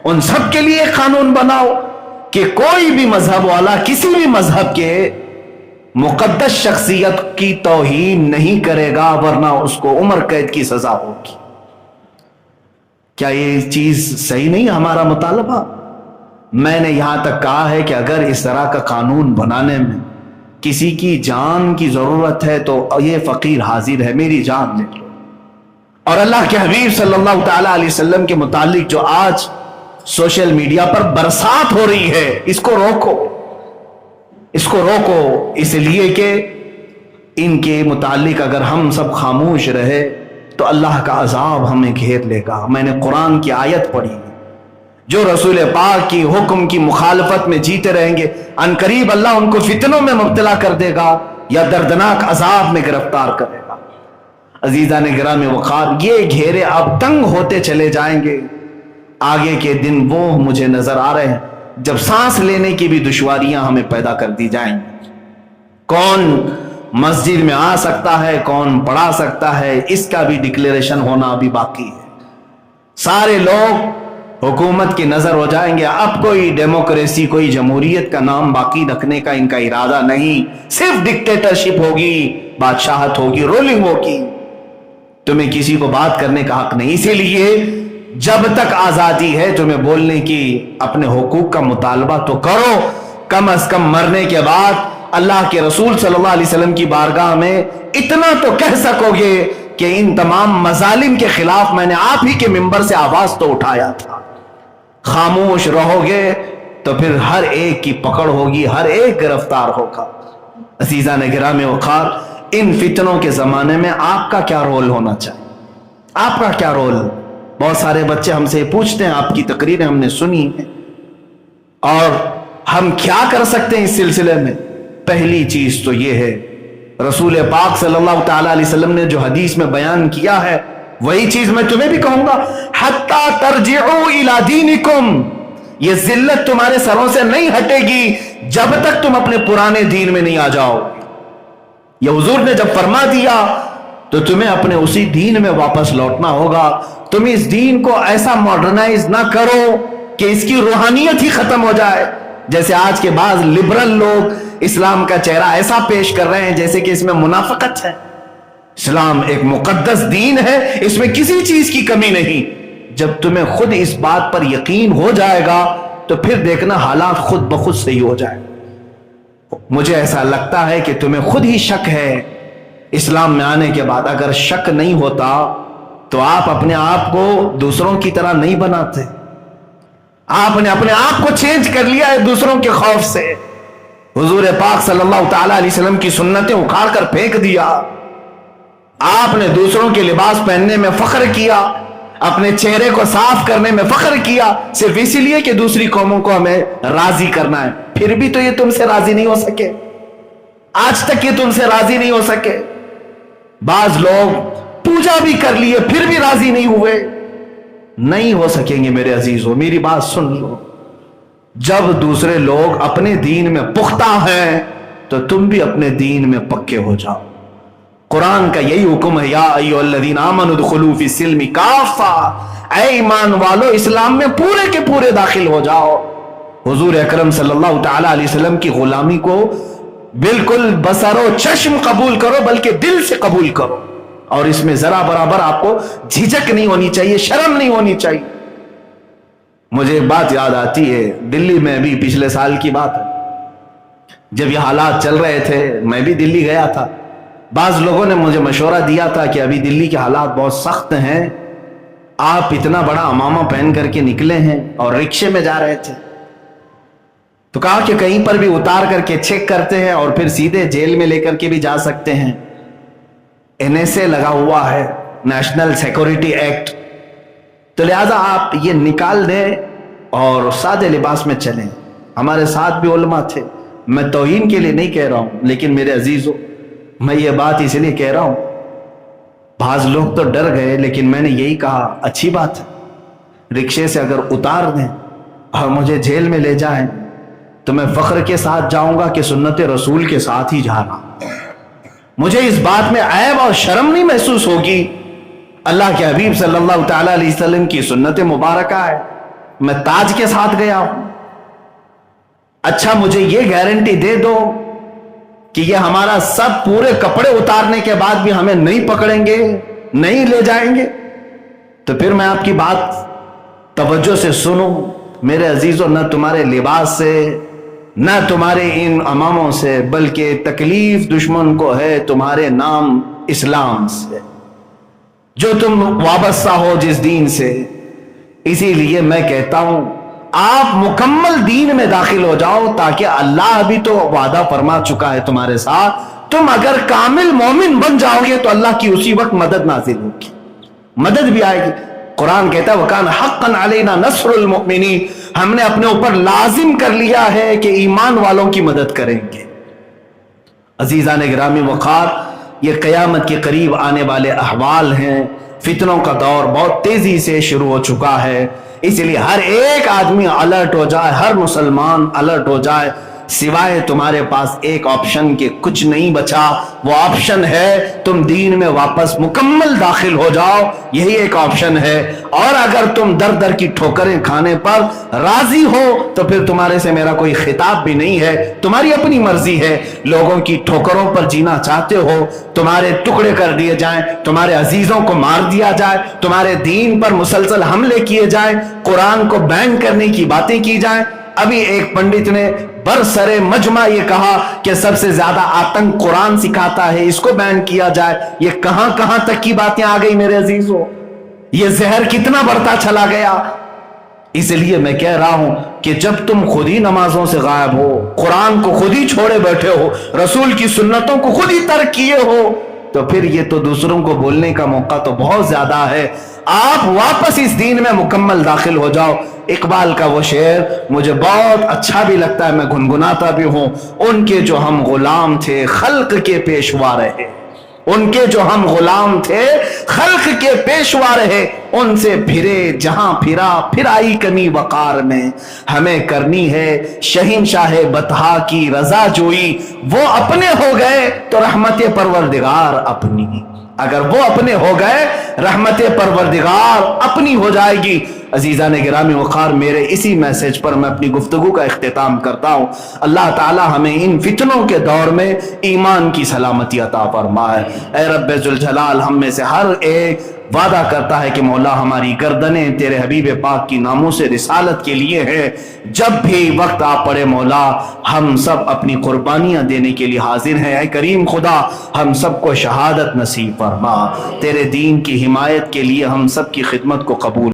ان سب کے لیے ایک قانون بناؤ کہ کوئی بھی مذہب والا کسی بھی مذہب کے مقدس شخصیت کی توہین نہیں کرے گا، ورنہ اس کو عمر قید کی سزا ہوگی۔ کیا یہ چیز صحیح نہیں ہمارا مطالبہ؟ میں نے یہاں تک کہا ہے کہ اگر اس طرح کا قانون بنانے میں کسی کی جان کی ضرورت ہے تو یہ فقیر حاضر ہے، میری جان لے لو۔ اور اللہ کے حبیب صلی اللہ تعالی علیہ وسلم کے متعلق جو آج سوشل میڈیا پر برسات ہو رہی ہے، اس کو روکو، اس کو روکو، اس لیے کہ ان کے متعلق اگر ہم سب خاموش رہے تو اللہ کا عذاب ہمیں گھیر لے گا۔ میں نے قرآن کی آیت پڑھی، جو رسول پاک کی حکم کی مخالفت میں جیتے رہیں گے، ان قریب اللہ ان کو فتنوں میں مبتلا کر دے گا یا دردناک عذاب میں گرفتار کرے گا۔ عزیزان گرامی وقار، یہ گھیرے اب تنگ ہوتے چلے جائیں گے۔ آگے کے دن وہ مجھے نظر آ رہے ہیں جب سانس لینے کی بھی دشواریاں ہمیں پیدا کر دی جائیں گی۔ کون مسجد میں آ سکتا ہے، کون پڑھا سکتا ہے، اس کا بھی ڈکلیریشن ہونا ابھی باقی ہے۔ سارے لوگ حکومت کی نظر ہو جائیں گے۔ اب کوئی ڈیموکریسی، کوئی جمہوریت کا نام باقی رکھنے کا ان کا ارادہ نہیں، صرف ڈکٹیٹرشپ ہوگی، بادشاہت ہوگی، رولنگ ہوگی۔ تمہیں کسی کو بات کرنے کا حق نہیں۔ اسی لیے جب تک آزادی ہے تمہیں بولنے کی، اپنے حقوق کا مطالبہ تو کرو۔ کم از کم مرنے کے بعد اللہ کے رسول صلی اللہ علیہ وسلم کی بارگاہ میں اتنا تو کہہ سکو گے کہ ان تمام مظالم کے خلاف میں نے آپ ہی کے منبر سے آواز تو اٹھایا تھا۔ خاموش رہو گے تو پھر ہر ایک کی پکڑ ہوگی، ہر ایک گرفتار ہوگا۔ عزیزان گرامی وقار، ان فتنوں کے زمانے میں آپ کا کیا رول ہونا چاہیے؟ آپ کا کیا رول؟ بہت سارے بچے ہم سے پوچھتے ہیں، آپ کی تقریریں ہم نے سنی ہیں، اور ہم کیا کر سکتے ہیں اس سلسلے میں؟ پہلی چیز تو یہ ہے، رسول پاک صلی اللہ تعالی علیہ وسلم نے جو حدیث میں بیان کیا ہے وہی چیز میں تمہیں بھی کہوں گا، حتی ترجعوا الی دینکم، یہ ذلت تمہارے سروں سے نہیں ہٹے گی جب تک تم اپنے پرانے دین میں نہیں آ جاؤ۔ یہ حضور نے جب فرما دیا تو تمہیں اپنے اسی دین میں واپس لوٹنا ہوگا۔ تم اس دین کو ایسا ماڈرنائز نہ کرو کہ اس کی روحانیت ہی ختم ہو جائے، جیسے آج کے بعض لبرل لوگ اسلام کا چہرہ ایسا پیش کر رہے ہیں جیسے کہ اس میں منافقت ہے۔ اسلام ایک مقدس دین ہے، اس میں کسی چیز کی کمی نہیں۔ جب تمہیں خود اس بات پر یقین ہو جائے گا تو پھر دیکھنا حالات خود بخود صحیح ہو جائے۔ مجھے ایسا لگتا ہے کہ تمہیں خود ہی شک ہے اسلام میں آنے کے بعد۔ اگر شک نہیں ہوتا تو آپ اپنے آپ کو دوسروں کی طرح نہیں بناتے۔ آپ نے اپنے آپ کو چینج کر لیا ہے دوسروں کے خوف سے۔ حضور پاک صلی اللہ تعالی علیہ وسلم کی سنتیں اکھاڑ کر پھینک دیا۔ آپ نے دوسروں کے لباس پہننے میں فخر کیا، اپنے چہرے کو صاف کرنے میں فخر کیا، صرف اسی لیے کہ دوسری قوموں کو ہمیں راضی کرنا ہے۔ پھر بھی تو یہ تم سے راضی نہیں ہو سکے، آج تک یہ تم سے راضی نہیں ہو سکے۔ بعض لوگ پوجا بھی کر لیے پھر بھی راضی نہیں ہوئے۔ نہیں ہو سکیں گے میرے عزیزو، میری بات سن لو۔ جب دوسرے لوگ اپنے دین میں پختہ ہیں تو تم بھی اپنے دین میں پکے ہو جاؤ۔ قرآن کا یہی حکم ہے، یا ایھا الذین آمنوا ادخلوا فی السلم کافہ، اے ایمان والو اسلام میں پورے کے پورے داخل ہو جاؤ۔ حضور اکرم صلی اللہ تعالی علیہ وسلم کی غلامی کو بالکل بصر و چشم قبول کرو، بلکہ دل سے قبول کرو۔ اور اس میں ذرا برابر آپ کو جھجک نہیں ہونی چاہیے، شرم نہیں ہونی چاہیے۔ مجھے ایک بات یاد آتی ہے، دلی میں بھی پچھلے سال کی بات ہے، جب یہ حالات چل رہے تھے میں بھی دلی گیا تھا۔ بعض لوگوں نے مجھے مشورہ دیا تھا کہ ابھی دلی کے حالات بہت سخت ہیں، آپ اتنا بڑا امامہ پہن کر کے نکلے ہیں اور رکشے میں جا رہے تھے، تو کہا کہ کہیں پر بھی اتار کر کے چیک کرتے ہیں اور پھر سیدھے جیل میں لے کر کے بھی جا سکتے ہیں، NSA لگا ہوا ہے، نیشنل سیکورٹی ایکٹ، تو لہذا آپ یہ نکال دیں اور سادے لباس میں چلیں۔ ہمارے ساتھ بھی علماء تھے، میں توہین کے لیے نہیں کہہ رہا ہوں، لیکن میرے عزیزو میں یہ بات اس لیے کہہ رہا ہوں، بعض لوگ تو ڈر گئے، لیکن میں نے یہی کہا اچھی بات ہے، رکشے سے اگر اتار دیں اور مجھے جیل میں لے جائیں تو میں فخر کے ساتھ جاؤں گا کہ سنت رسول کے ساتھ ہی جا رہا ہوں، مجھے اس بات میں عیب اور شرم نہیں محسوس ہوگی۔ اللہ کے حبیب صلی اللہ تعالی علیہ وسلم کی سنت مبارکہ ہے، میں تاج کے ساتھ گیا ہوں۔ اچھا مجھے یہ گارنٹی دے دو کہ یہ ہمارا سب پورے کپڑے اتارنے کے بعد بھی ہمیں نہیں پکڑیں گے، نہیں لے جائیں گے، تو پھر میں آپ کی بات توجہ سے سنوں میرے عزیزوں، نہ تمہارے لباس سے نہ تمہارے ان اماموں سے، بلکہ تکلیف دشمن کو ہے تمہارے نام اسلام سے، جو تم وابستہ ہو جس دین سے۔ اسی لیے میں کہتا ہوں آپ مکمل دین میں داخل ہو جاؤ، تاکہ اللہ بھی تو وعدہ فرما چکا ہے تمہارے ساتھ، تم اگر کامل مومن بن جاؤ گے تو اللہ کی اسی وقت مدد نازل ہوگی، مدد بھی آئے گی۔ قرآن کہتا ہے وَكَانَ حَقًّا عَلَيْنَا نَصْرُ الْمُؤْمِنِينَ، ہم نے اپنے اوپر لازم کر لیا ہے کہ ایمان والوں کی مدد کریں گے۔ عزیزان گرامی وقار، یہ قیامت کے قریب آنے والے احوال ہیں، فتنوں کا دور بہت تیزی سے شروع ہو چکا ہے، اس لیے ہر ایک آدمی الرٹ ہو جائے، ہر مسلمان الرٹ ہو جائے، سوائے تمہارے پاس ایک آپشن کے کچھ نہیں بچا، وہ آپشن ہے تم دین میں واپس مکمل داخل ہو جاؤ، یہی ایک آپشن ہے۔ اور اگر تم در در کی ٹھوکریں کھانے پر راضی ہو تو پھر تمہارے سے میرا کوئی خطاب بھی نہیں ہے، تمہاری اپنی مرضی ہے، لوگوں کی ٹھوکروں پر جینا چاہتے ہو، تمہارے ٹکڑے کر دیے جائیں، تمہارے عزیزوں کو مار دیا جائے، تمہارے دین پر مسلسل حملے کیے جائیں، قرآن کو بین کرنے کی باتیں کی جائیں۔ ابھی ایک پنڈت نے برسر مجمع یہ کہا کہ سب سے زیادہ آتنک قرآن سکھاتا ہے، اس کو بین کیا جائے۔ یہ کہاں کہاں تک کی باتیں آ گئی میرے عزیزو، یہ زہر کتنا بڑھتا چلا گیا۔ اس لیے میں کہہ رہا ہوں کہ جب تم خود ہی نمازوں سے غائب ہو، قرآن کو خود ہی چھوڑے بیٹھے ہو، رسول کی سنتوں کو خود ہی ترک کیے ہو، تو پھر یہ تو دوسروں کو بولنے کا موقع تو بہت زیادہ ہے۔ آپ واپس اس دین میں مکمل داخل ہو جاؤ۔ اقبال کا وہ شعر مجھے بہت اچھا بھی لگتا ہے، میں گنگناتا بھی ہوں، ان کے جو ہم غلام تھے خلق کے پیشوا رہے، ان کے جو ہم غلام تھے خلق کے پیشوا رہے، ان سے پھرے جہاں پھرا پھر آئی کمی وقار میں، ہمیں کرنی ہے شہنشاہ بطحا کی رضا جوئی، وہ اپنے ہو گئے تو رحمت پروردگار اپنی، اگر وہ اپنے ہو گئے رحمت پروردگار اپنی ہو جائے گی۔ عزیزان گرامی وقار، میرے اسی میسج پر میں اپنی گفتگو کا اختتام کرتا ہوں۔ اللہ تعالی ہمیں ان فتنوں کے دور میں ایمان کی سلامتی عطا فرمائے۔ اے رب ذوالجلال، ہم میں سے ہر ایک وعدہ کرتا ہے کہ مولا ہماری گردنیں تیرے حبیب پاک کی ناموس رسالت کے لیے ہے، جب بھی وقت آ پڑے مولا ہم سب اپنی قربانیاں دینے کے لیے حاضر ہیں۔ اے کریم خدا، ہم سب کو شہادت نصیب فرما، تیرے دین کی حمایت کے لیے ہم سب کی خدمت کو قبول